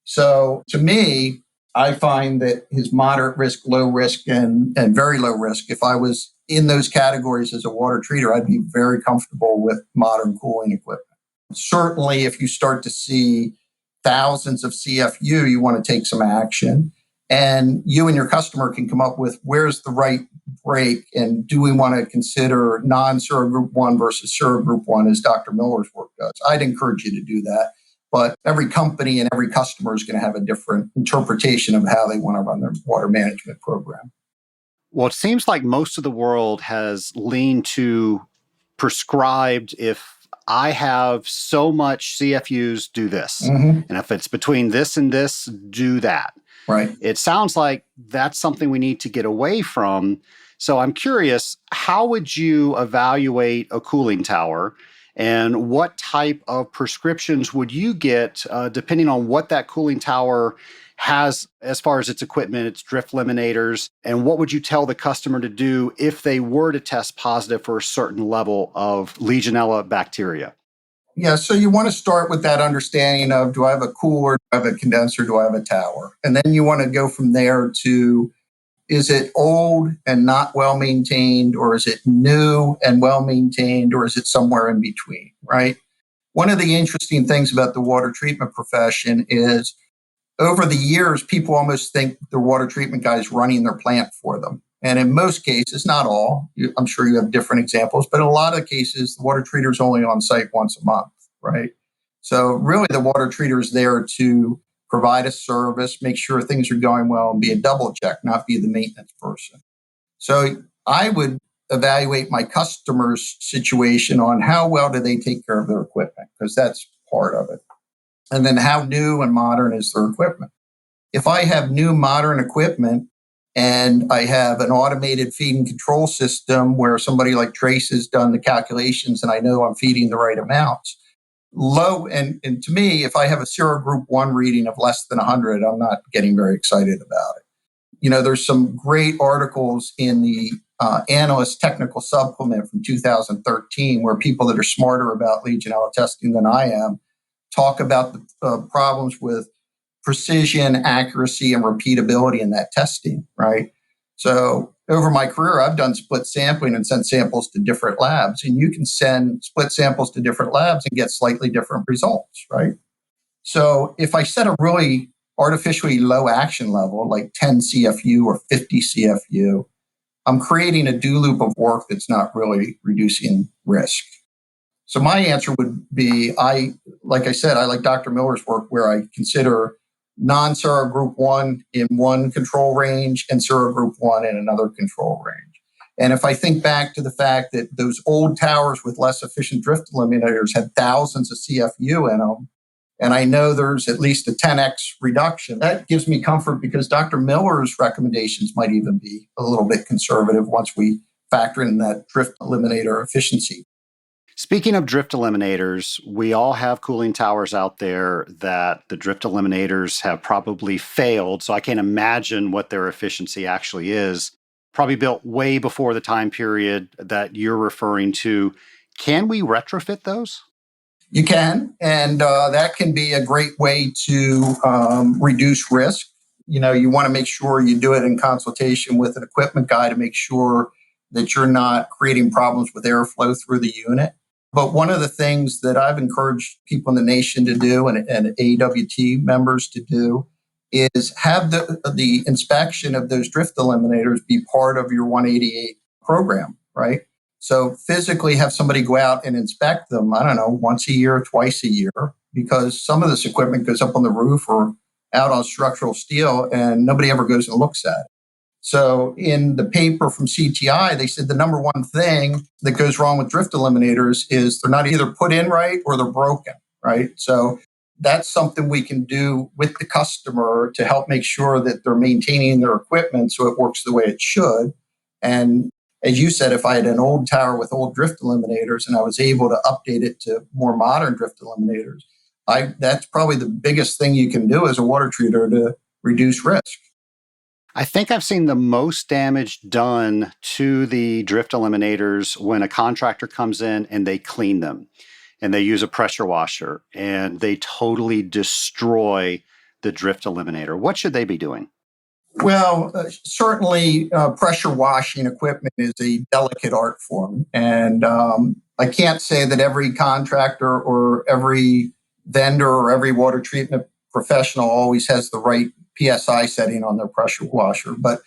C: So to me, I find that his moderate risk, low risk, and very low risk, if I was in those categories as a water treater, I'd be very comfortable with modern cooling equipment. Certainly, if you start to see thousands of CFU, you want to take some action. And you and your customer can come up with where's the right break, and do we want to consider non-serogroup 1 versus serogroup 1 as Dr. Miller's work does. I'd encourage you to do that. But every company and every customer is going to have a different interpretation of how they want to run their water management program.
A: Well, it seems like most of the world has leaned to prescribed, if I have so much CFUs, do this. Mm-hmm. And if it's between this and this, do that.
C: Right.
A: It sounds like that's something we need to get away from. So I'm curious, how would you evaluate a cooling tower? And what type of prescriptions would you get depending on what that cooling tower has as far as its equipment, its drift eliminators? And what would you tell the customer to do if they were to test positive for a certain level of Legionella bacteria?
C: Yeah, so you want to start with that understanding of, do I have a cooler, do I have a condenser, do I have a tower? And then you want to go from there to, is it old and not well maintained, or is it new and well maintained, or is it somewhere in between, right? One of the interesting things about the water treatment profession is, over the years, people almost think the water treatment guy is running their plant for them. And in most cases, not all, I'm sure you have different examples, but in a lot of cases, the water treater is only on site once a month, right? So really the water treater is there to provide a service, make sure things are going well, and be a double check, not be the maintenance person. So I would evaluate my customer's situation on how well do they take care of their equipment, because that's part of it. And then how new and modern is their equipment? If I have new modern equipment and I have an automated feed and control system where somebody like Trace has done the calculations and I know I'm feeding the right amounts, low, and to me, if I have a Sero Group 1 reading of less than 100, I'm not getting very excited about it. There's some great articles in the Analyst Technical Supplement from 2013 where people that are smarter about Legionella testing than I am talk about the problems with precision, accuracy, and repeatability in that testing, right? So over my career, I've done split sampling and sent samples to different labs, and you can send split samples to different labs and get slightly different results, right? So if I set a really artificially low action level, like 10 CFU or 50 CFU, I'm creating a do loop of work that's not really reducing risk. So my answer would be, like I said, I like Dr. Miller's work where I consider non-Sero Group 1 in one control range and Sero Group 1 in another control range. And if I think back to the fact that those old towers with less efficient drift eliminators had thousands of CFU in them, and I know there's at least a 10x reduction, that gives me comfort, because Dr. Miller's recommendations might even be a little bit conservative once we factor in that drift eliminator efficiency.
A: Speaking of drift eliminators, we all have cooling towers out there that the drift eliminators have probably failed. So I can't imagine what their efficiency actually is. Probably built way before the time period that you're referring to. Can we retrofit those?
C: You can, and that can be a great way to reduce risk. You want to make sure you do it in consultation with an equipment guy to make sure that you're not creating problems with airflow through the unit. But one of the things that I've encouraged people in the nation to do, and AWT members to do, is have the inspection of those drift eliminators be part of your 188 program, right? So physically have somebody go out and inspect them, I don't know, once a year, twice a year, because some of this equipment goes up on the roof or out on structural steel and nobody ever goes and looks at it. So in the paper from CTI, they said the number one thing that goes wrong with drift eliminators is they're not either put in right or they're broken, right? So that's something we can do with the customer to help make sure that they're maintaining their equipment so it works the way it should. And as you said, if I had an old tower with old drift eliminators and I was able to update it to more modern drift eliminators, that's probably the biggest thing you can do as a water treater to reduce risk.
A: I think I've seen the most damage done to the drift eliminators when a contractor comes in and they clean them and they use a pressure washer and they totally destroy the drift eliminator. What should they be doing?
C: Well, certainly pressure washing equipment is a delicate art form. And I can't say that every contractor or every vendor or every water treatment professional always has the right PSI setting on their pressure washer. But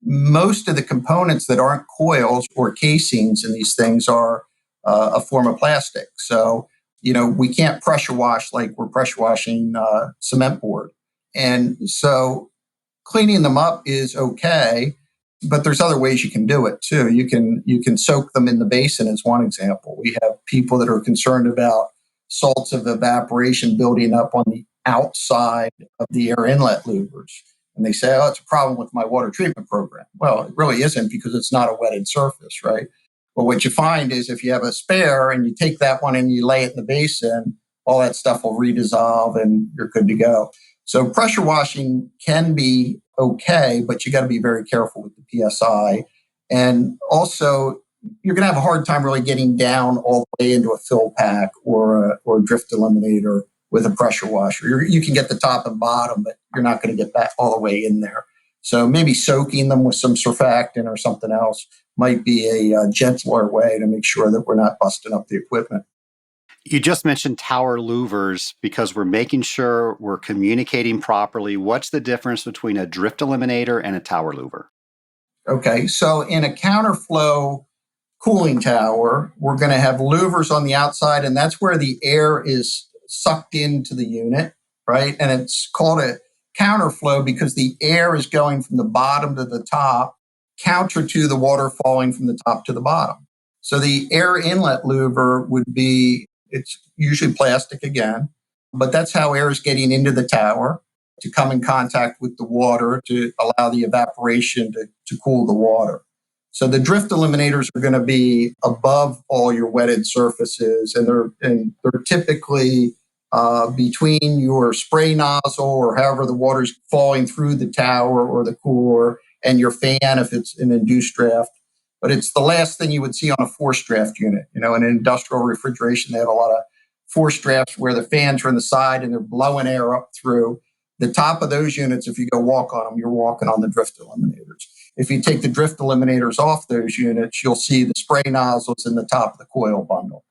C: most of the components that aren't coils or casings in these things are a form of plastic. So, we can't pressure wash like we're pressure washing cement board. And so cleaning them up is okay, but there's other ways you can do it too. You can soak them in the basin as one example. We have people that are concerned about salts of evaporation building up on the outside of the air inlet louvers. And they say, oh, it's a problem with my water treatment program. Well, it really isn't, because it's not a wetted surface, right? But what you find is if you have a spare and you take that one and you lay it in the basin, all that stuff will redissolve and you're good to go. So pressure washing can be okay, but you got to be very careful with the PSI. And also, you're going to have a hard time really getting down all the way into a fill pack or a drift eliminator with a pressure washer. You can get the top and bottom, but you're not going to get that all the way in there. So maybe soaking them with some surfactant or something else might be a gentler way to make sure that we're not busting up the equipment.
A: You just mentioned tower louvers because we're making sure we're communicating properly. What's the difference between a drift eliminator and a tower louver?
C: Okay, so in a counterflow cooling tower, we're going to have louvers on the outside, and that's where the air is sucked into the unit, right? And it's called a counterflow because the air is going from the bottom to the top, counter to the water falling from the top to the bottom. So the air inlet louver would be, it's usually plastic again, but that's how air is getting into the tower to come in contact with the water to allow the evaporation to cool the water. So the drift eliminators are going to be above all your wetted surfaces, and they're typically between your spray nozzle or however the water's falling through the tower or the cooler and your fan if it's an induced draft. But it's the last thing you would see on a forced draft unit. In industrial refrigeration, they have a lot of forced drafts where the fans are on the side and they're blowing air up through. The top of those units, if you go walk on them, you're walking on the drift eliminators. If you take the drift eliminators off those units, you'll see the spray nozzles in the top of the coil bundle.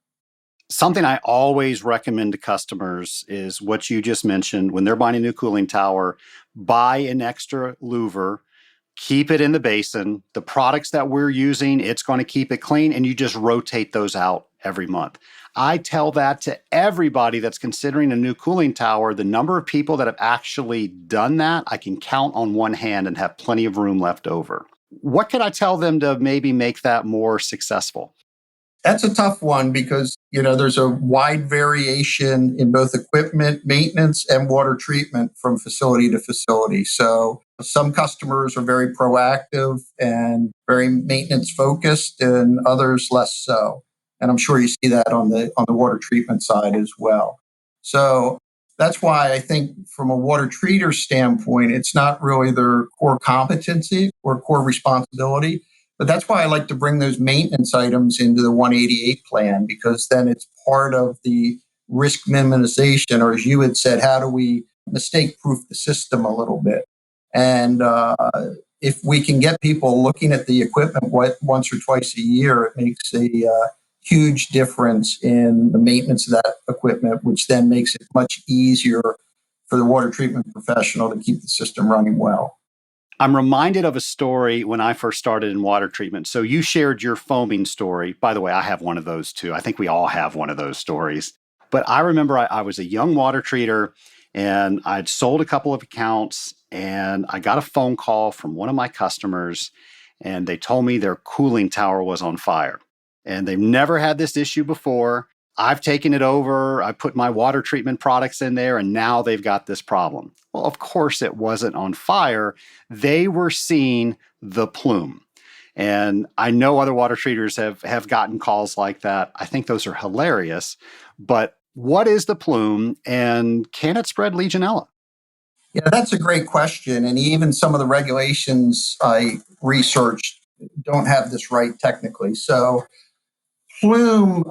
A: Something I always recommend to customers is what you just mentioned. When they're buying a new cooling tower, buy an extra louver, keep it in the basin. The products that we're using, it's going to keep it clean, and you just rotate those out every month. I tell that to everybody that's considering a new cooling tower. The number of people that have actually done that, I can count on one hand and have plenty of room left over. What can I tell them to maybe make that more successful?
C: That's a tough one because, there's a wide variation in both equipment maintenance and water treatment from facility to facility. So some customers are very proactive and very maintenance focused, and others less so. And I'm sure you see that on the water treatment side as well. So that's why I think from a water treater standpoint, it's not really their core competency or core responsibility. But that's why I like to bring those maintenance items into the 188 plan, because then it's part of the risk minimization, or as you had said, how do we mistake-proof the system a little bit? And if we can get people looking at the equipment once or twice a year, it makes a huge difference in the maintenance of that equipment, which then makes it much easier for the water treatment professional to keep the system running well.
A: I'm reminded of a story when I first started in water treatment. So you shared your foaming story. By the way, I have one of those too. I think we all have one of those stories. But I remember I was a young water treater and I'd sold a couple of accounts, and I got a phone call from one of my customers, and they told me their cooling tower was on fire. And they've never had this issue before. I've taken it over. I put my water treatment products in there, and now they've got this problem. Well, of course, it wasn't on fire. They were seeing the plume. And I know other water treaters have gotten calls like that. I think those are hilarious. But what is the plume, and can it spread Legionella?
C: Yeah, that's a great question. And even some of the regulations I researched don't have this right technically. So plume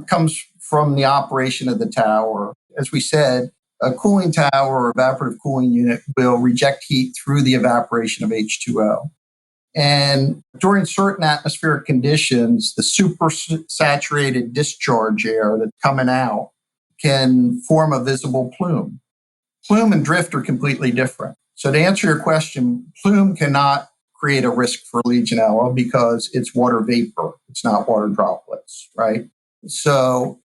C: comes from the operation of the tower. As we said, a cooling tower or evaporative cooling unit will reject heat through the evaporation of H2O. And during certain atmospheric conditions, the supersaturated discharge air that's coming out can form a visible plume. Plume and drift are completely different. So to answer your question, plume cannot create a risk for Legionella because it's water vapor. It's not water droplets, right? So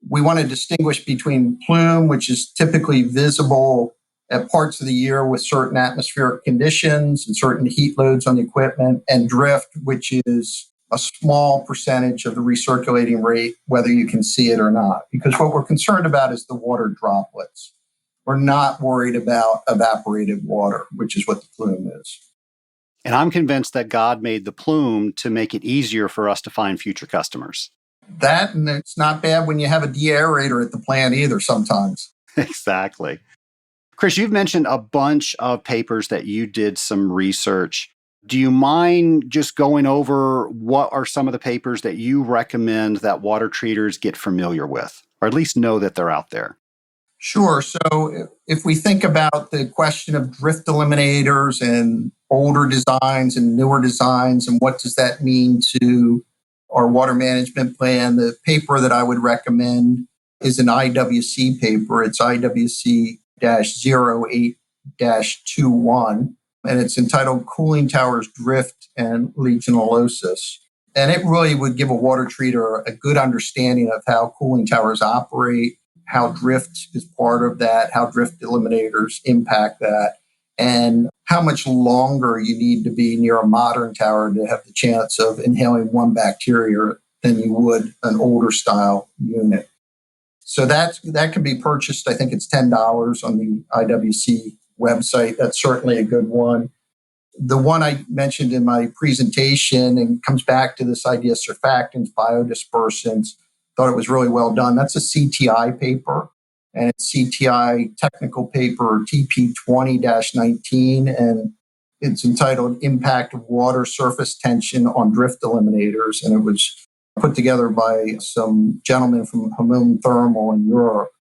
C: we want to distinguish between plume, which is typically visible at parts of the year with certain atmospheric conditions and certain heat loads on the equipment, and drift, which is a small percentage of the recirculating rate, whether you can see it or not. Because what we're concerned about is the water droplets. we're not worried about evaporated water, which is what the plume is.
A: And I'm convinced that God made the plume to make it easier for us to find future customers.
C: That, and it's not bad when you have a deaerator at the plant either sometimes.
A: Exactly. Chris, you've mentioned a bunch of papers that you did some research. Do you mind just going over what are some of the papers that you recommend that water treaters get familiar with, or at least know that they're out there?
C: Sure. So if we think about the question of drift eliminators and older designs and newer designs, and what does that mean to our water management plan, the paper that I would recommend is an IWC paper. It's IWC-08-21, and it's entitled Cooling Towers Drift and Legionellosis. And it really would give a water treater a good understanding of how cooling towers operate, how drift is part of that, how drift eliminators impact that, and how much longer you need to be near a modern tower to have the chance of inhaling one bacteria than you would an older style unit. So that can be purchased. I think it's $10 on the IWC website. That's certainly a good one. The one I mentioned in my presentation and comes back to this idea of surfactants, biodispersants, thought it was really well done. That's a CTI paper, and it's CTI technical paper TP20-19, and it's entitled Impact of Water Surface Tension on Drift Eliminators, and it was put together by some gentlemen from Hamon Thermal in Europe.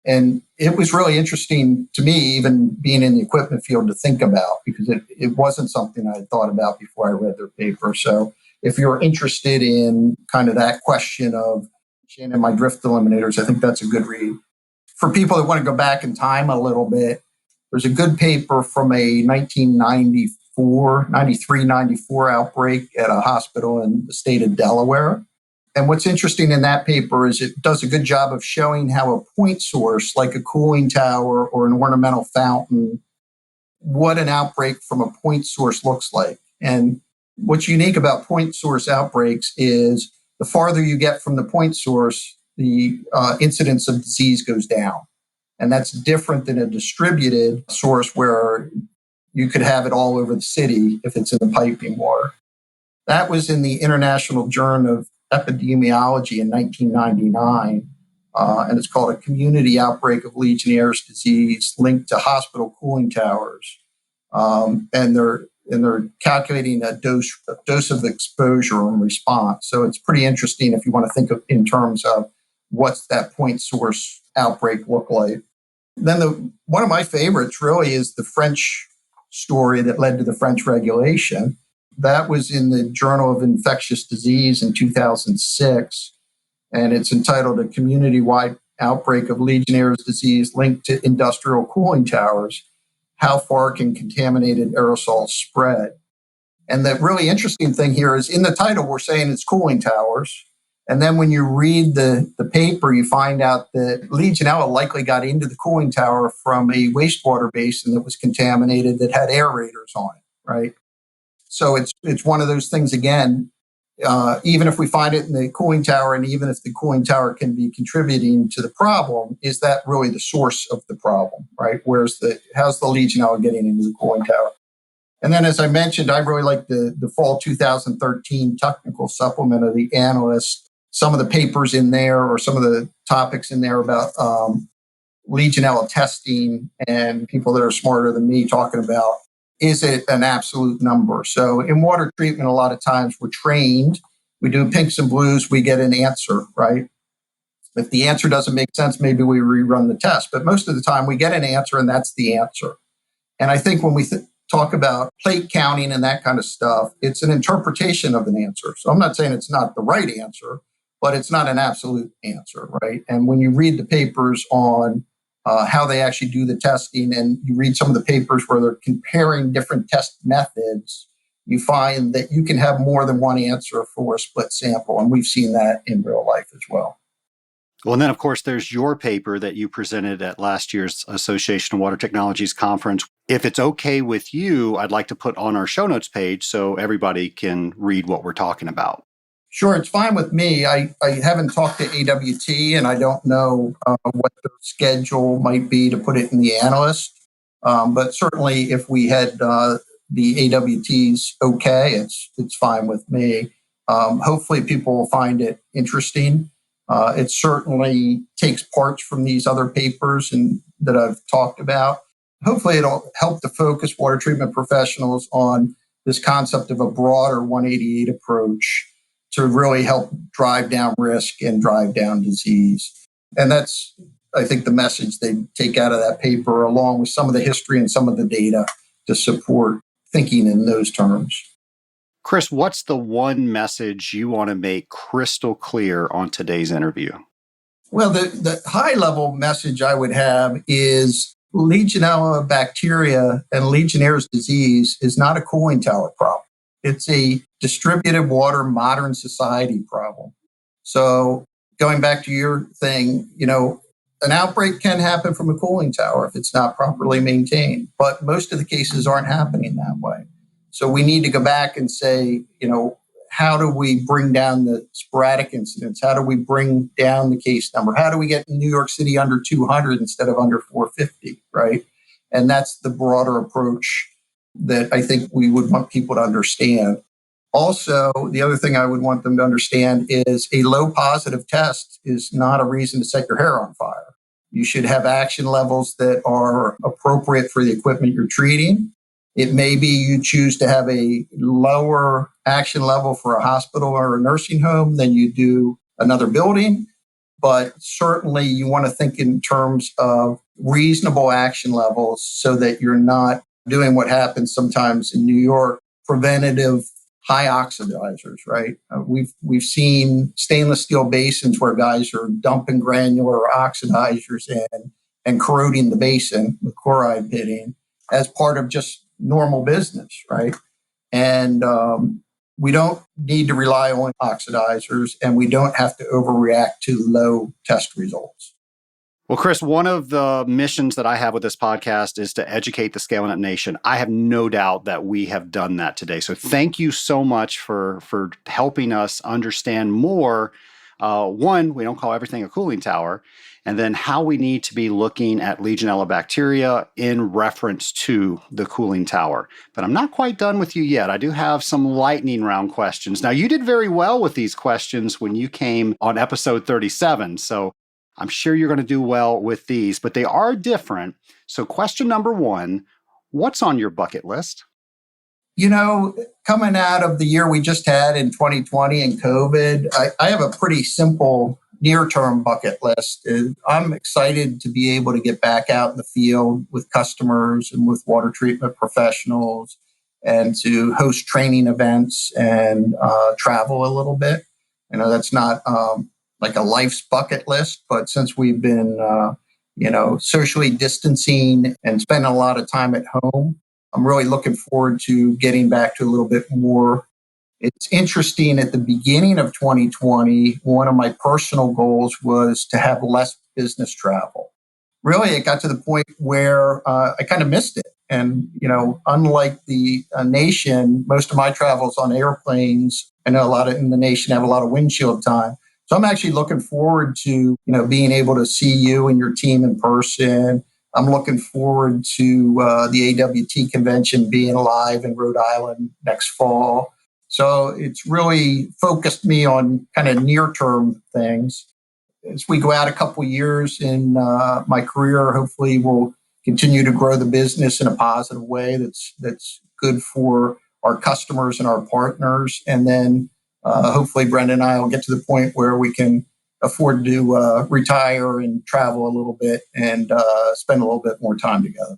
C: And it was really interesting to me, even being in the equipment field, to think about, because it wasn't something I had thought about before I read their paper. So if you're interested in kind of that question of in my drift eliminators, I think that's a good read. For people that want to go back in time a little bit, there's a good paper from a 1994 outbreak at a hospital in the state of Delaware. And what's interesting in that paper is it does a good job of showing how a point source, like a cooling tower or an ornamental fountain, what an outbreak from a point source looks like. And what's unique about point source outbreaks is the farther you get from the point source, the incidence of disease goes down. And that's different than a distributed source where you could have it all over the city if it's in the piping water. That was in the International Journal of Epidemiology in 1999, and it's called A Community Outbreak of Legionnaire's Disease Linked to Hospital Cooling Towers. And they're calculating a dose of exposure and response. So it's pretty interesting if you want to think of in terms of what's that point source outbreak look like. Then one of my favorites really is the French story that led to the French regulation. That was in the Journal of Infectious Disease in 2006, and it's entitled A Community-Wide Outbreak of Legionnaire's Disease Linked to Industrial Cooling Towers. How far can contaminated aerosols spread? And the really interesting thing here is in the title, we're saying it's cooling towers. And then when you read the paper, you find out that Legionella likely got into the cooling tower from a wastewater basin that was contaminated that had aerators on it, right? So it's one of those things, again, even if we find it in the cooling tower, and even if the cooling tower can be contributing to the problem, is that really the source of the problem, right? How's the Legionella getting into the cooling tower? And then, as I mentioned, I really like the fall 2013 technical supplement of the Analyst. Some of the papers in there, or some of the topics in there about Legionella testing, and people that are smarter than me talking about, is it an absolute number? So in water treatment, a lot of times we're trained, we do pinks and blues, we get an answer, right? If the answer doesn't make sense, maybe we rerun the test. But most of the time we get an answer, and that's the answer. And I think when we talk about plate counting and that kind of stuff, it's an interpretation of an answer. So I'm not saying it's not the right answer, but it's not an absolute answer, right? And when you read the papers on how they actually do the testing, and you read some of the papers where they're comparing different test methods, you find that you can have more than one answer for a split sample. And we've seen that in real life as well.
A: Well, and then, of course, there's your paper that you presented at last year's Association of Water Technologies conference. If it's okay with you, I'd like to put on our show notes page so everybody can read what we're talking about.
C: Sure, it's fine with me. I haven't talked to AWT and I don't know what their schedule might be to put it in the analyst. But certainly, if we had the AWTs okay, it's fine with me. Hopefully, people will find it interesting. It certainly takes parts from these other papers and that I've talked about. Hopefully, it'll help to focus water treatment professionals on this concept of a broader 188 approach to really help drive down risk and drive down disease. And that's, I think, the message they take out of that paper, along with some of the history and some of the data to support thinking in those terms.
A: Chris, what's the one message you want to make crystal clear on today's interview?
C: Well, the high level message I would have is Legionella bacteria and Legionnaire's disease is not a cooling tower problem. It's a distributed water modern society problem. So going back to your thing, an outbreak can happen from a cooling tower if it's not properly maintained, but most of the cases aren't happening that way. So we need to go back and say, how do we bring down the sporadic incidents? How do we bring down the case number? How do we get New York City under 200 instead of under 450, right? And that's the broader approach that I think we would want people to understand. Also, the other thing I would want them to understand is a low positive test is not a reason to set your hair on fire. You should have action levels that are appropriate for the equipment you're treating. It may be you choose to have a lower action level for a hospital or a nursing home than you do another building. But certainly you want to think in terms of reasonable action levels so that you're not doing what happens sometimes in New York, preventative high oxidizers, right? We've seen stainless steel basins where guys are dumping granular oxidizers in and corroding the basin with chloride pitting as part of just normal business, right? And we don't need to rely on oxidizers, and we don't have to overreact to low test results.
A: Well, Chris, one of the missions that I have with this podcast is to educate the Scaling Up Nation. I have no doubt that we have done that today. So thank you so much for helping us understand more. One, we don't call everything a cooling tower. And then how we need to be looking at Legionella bacteria in reference to the cooling tower. But I'm not quite done with you yet. I do have some lightning round questions. Now, you did very well with these questions when you came on episode 37. So I'm sure you're going to do well with these, but they are different. So question number one, what's on your bucket list?
C: Coming out of the year we just had in 2020 and COVID, I have a pretty simple near-term bucket list. I'm excited to be able to get back out in the field with customers and with water treatment professionals and to host training events and travel a little bit. That's not like a life's bucket list, but since we've been, socially distancing and spending a lot of time at home, I'm really looking forward to getting back to a little bit more. It's interesting, at the beginning of 2020, one of my personal goals was to have less business travel. Really, it got to the point where I kind of missed it. And, unlike the nation, most of my travels on airplanes. I know a lot in the nation have a lot of windshield time. So I'm actually looking forward to, being able to see you and your team in person. I'm looking forward to the AWT convention being live in Rhode Island next fall. So it's really focused me on kind of near-term things. As we go out a couple of years in my career, hopefully we'll continue to grow the business in a positive way that's good for our customers and our partners. And then hopefully Brenda and I will get to the point where we can afford to retire and travel a little bit and spend a little bit more time together.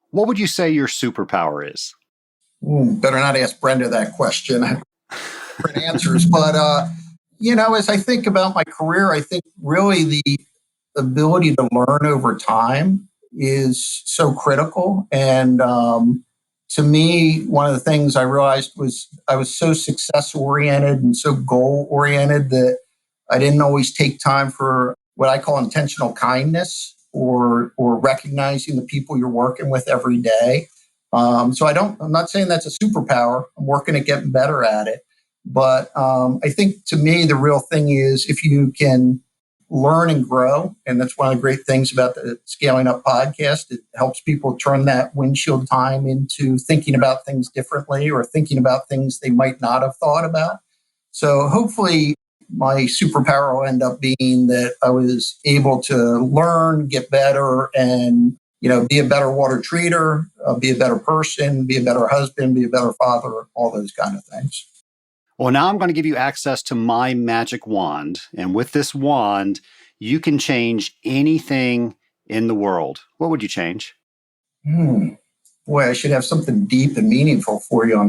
A: What would you say your superpower is?
C: Better not ask Brenda that question. Different answers. But, as I think about my career, I think really the ability to learn over time is so critical. And to me, one of the things I realized was I was so success-oriented and so goal-oriented that I didn't always take time for what I call intentional kindness or recognizing the people you're working with every day. I'm not saying that's a superpower. I'm working at getting better at it. But I think to me, the real thing is if you can learn and grow. And that's one of the great things about the Scaling Up podcast. It helps people turn that windshield time into thinking about things differently or thinking about things they might not have thought about. So hopefully my superpower will end up being that I was able to learn, get better, and be a better water treater, be a better person, be a better husband, be a better father, all those kind of things.
A: Well, now I'm going to give you access to my magic wand. And with this wand, you can change anything in the world. What would you change?
C: Boy, I should have something deep and meaningful for you on.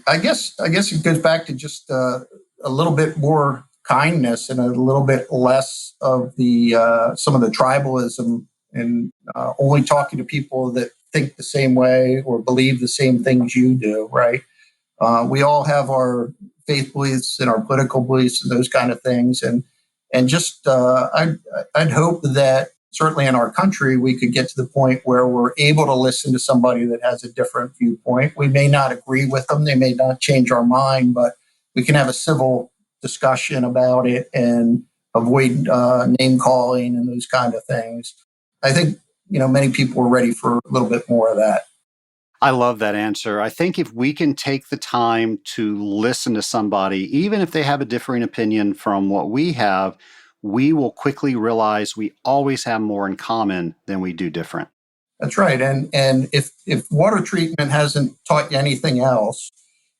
C: I guess it goes back to just a little bit more kindness and a little bit less of the some of the tribalism and only talking to people that think the same way or believe the same things you do. Right? We all have our faith beliefs and our political beliefs and those kind of things, and just I'd hope that certainly in our country, we could get to the point where we're able to listen to somebody that has a different viewpoint. We may not agree with them. They may not change our mind, but we can have a civil discussion about it and avoid name calling and those kind of things. I think, many people are ready for a little bit more of that.
A: I love that answer. I think if we can take the time to listen to somebody, even if they have a differing opinion from what we have, we will quickly realize we always have more in common than we do different.
C: That's right. And if water treatment hasn't taught you anything else,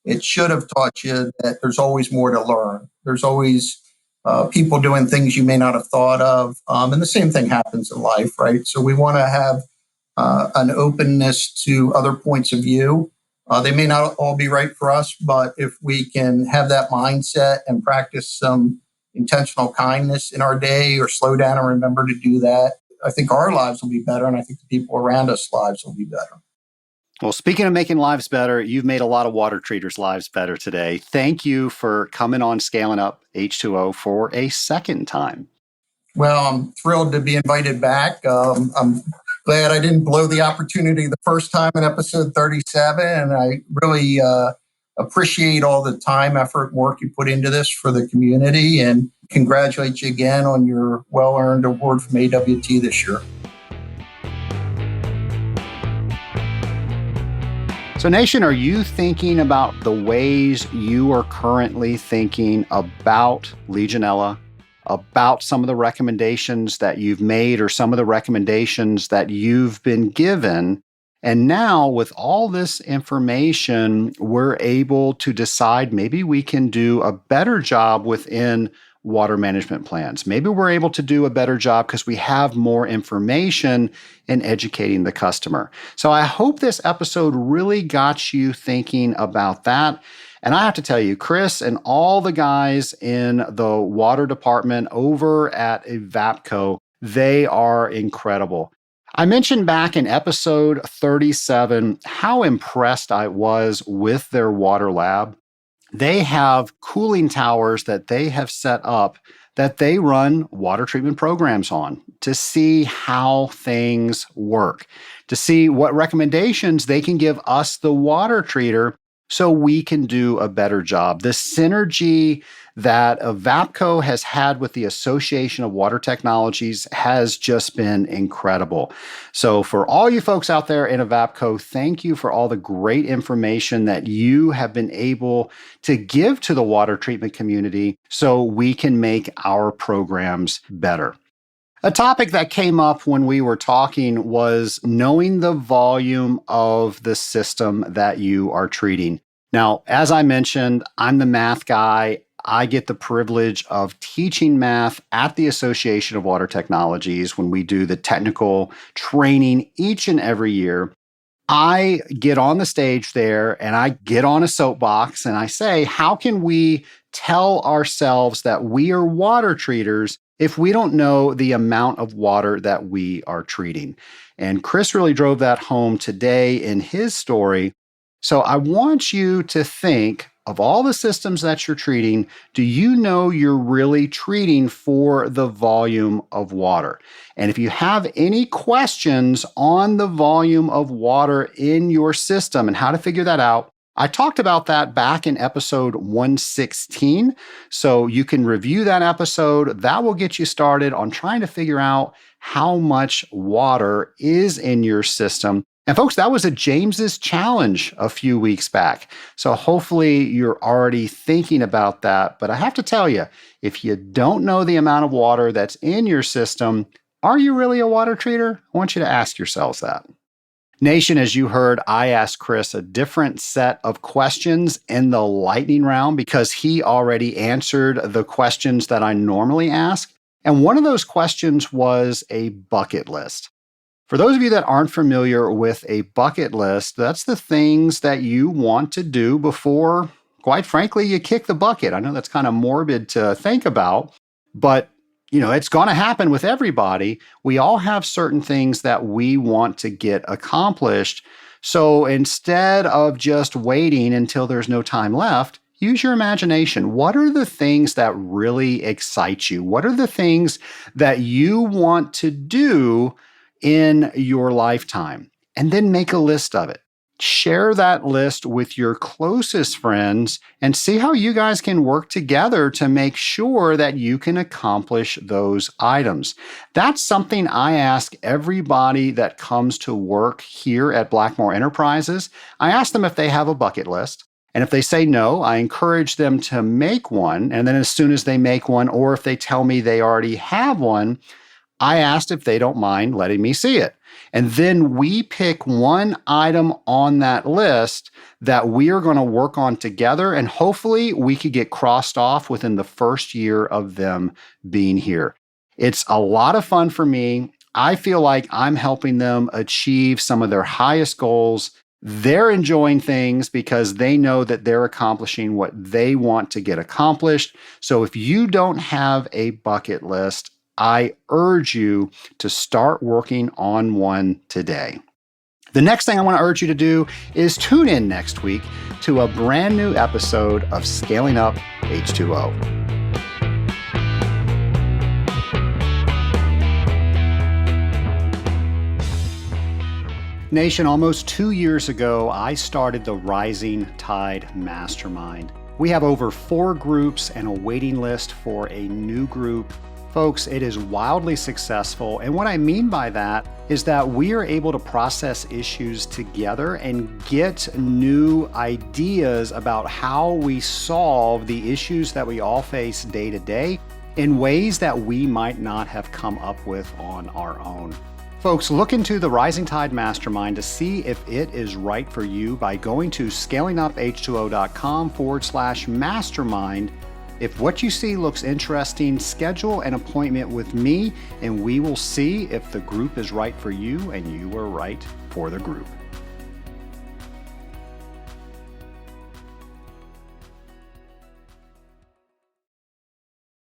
C: it should have taught you that there's always more to learn. There's always people doing things you may not have thought of. And the same thing happens in life, right? So we want to have an openness to other points of view. They may not all be right for us, but if we can have that mindset and practice some intentional kindness in our day or slow down and remember to do that, I think our lives will be better. And I think the people around us' lives will be better.
A: Well, speaking of making lives better, you've made a lot of water treaters' lives better today. Thank you for coming on Scaling Up H2O for a second time.
C: Well, I'm thrilled to be invited back. I'm glad I didn't blow the opportunity the first time in episode 37. And I really appreciate all the time, effort, and work you put into this for the community, and congratulate you again on your well-earned award from AWT this year.
A: So, Nation, are you thinking about the ways you are currently thinking about Legionella, about some of the recommendations that you've made or some of the recommendations that you've been given? And now with all this information, we're able to decide maybe we can do a better job within water management plans. Maybe we're able to do a better job because we have more information in educating the customer. So I hope this episode really got you thinking about that. And I have to tell you, Chris and all the guys in the water department over at Evapco, they are incredible. I mentioned back in episode 37 how impressed I was with their water lab. They have cooling towers that they have set up that they run water treatment programs on to see how things work, to see what recommendations they can give us, the water treater, so we can do a better job. The synergy that Evapco has had with the Association of Water Technologies has just been incredible. So for all you folks out there in Evapco, thank you for all the great information that you have been able to give to the water treatment community so we can make our programs better. A topic that came up when we were talking was knowing the volume of the system that you are treating. Now, as I mentioned, I'm the math guy. I get the privilege of teaching math at the Association of Water Technologies when we do the technical training each and every year. I get on the stage there and I get on a soapbox and I say, how can we tell ourselves that we are water treaters if we don't know the amount of water that we are treating? And Chris really drove that home today in his story. So I want you to think of all the systems that you're treating. Do you know you're really treating for the volume of water? And if you have any questions on the volume of water in your system and how to figure that out, I talked about that back in episode 116. So you can review that episode. That will get you started on trying to figure out how much water is in your system. And folks, that was a James's challenge a few weeks back. So hopefully you're already thinking about that. But I have to tell you, if you don't know the amount of water that's in your system, are you really a water treater? I want you to ask yourselves that. Nation, as you heard, I asked Chris a different set of questions in the lightning round because he already answered the questions that I normally ask. And one of those questions was a bucket list. For those of you that aren't familiar with a bucket list, that's the things that you want to do before, quite frankly, you kick the bucket. I know that's kind of morbid to think about, but it's going to happen with everybody. We all have certain things that we want to get accomplished. So instead of just waiting until there's no time left, use your imagination. What are the things that really excite you? What are the things that you want to do in your lifetime? And then make a list of it. Share that list with your closest friends and see how you guys can work together to make sure that you can accomplish those items. That's something I ask everybody that comes to work here at Blackmore Enterprises. I ask them if they have a bucket list. And if they say no, I encourage them to make one. And then as soon as they make one, or if they tell me they already have one, I asked if they don't mind letting me see it. And then we pick one item on that list that we are going to work on together. And hopefully we could get crossed off within the first year of them being here. It's a lot of fun for me. I feel like I'm helping them achieve some of their highest goals. They're enjoying things because they know that they're accomplishing what they want to get accomplished. So if you don't have a bucket list, I urge you to start working on one today. The next thing I want to urge you to do is tune in next week to a brand new episode of Scaling Up H2O. Nation, almost 2 years ago, I started the Rising Tide Mastermind. We have over 4 groups and a waiting list for a new group. Folks, it is wildly successful. And what I mean by that is that we are able to process issues together and get new ideas about how we solve the issues that we all face day to day in ways that we might not have come up with on our own. Folks, look into the Rising Tide Mastermind to see if it is right for you by going to scalinguph2o.com/mastermind. If what you see looks interesting, schedule an appointment with me and we will see if the group is right for you and you are right for the group.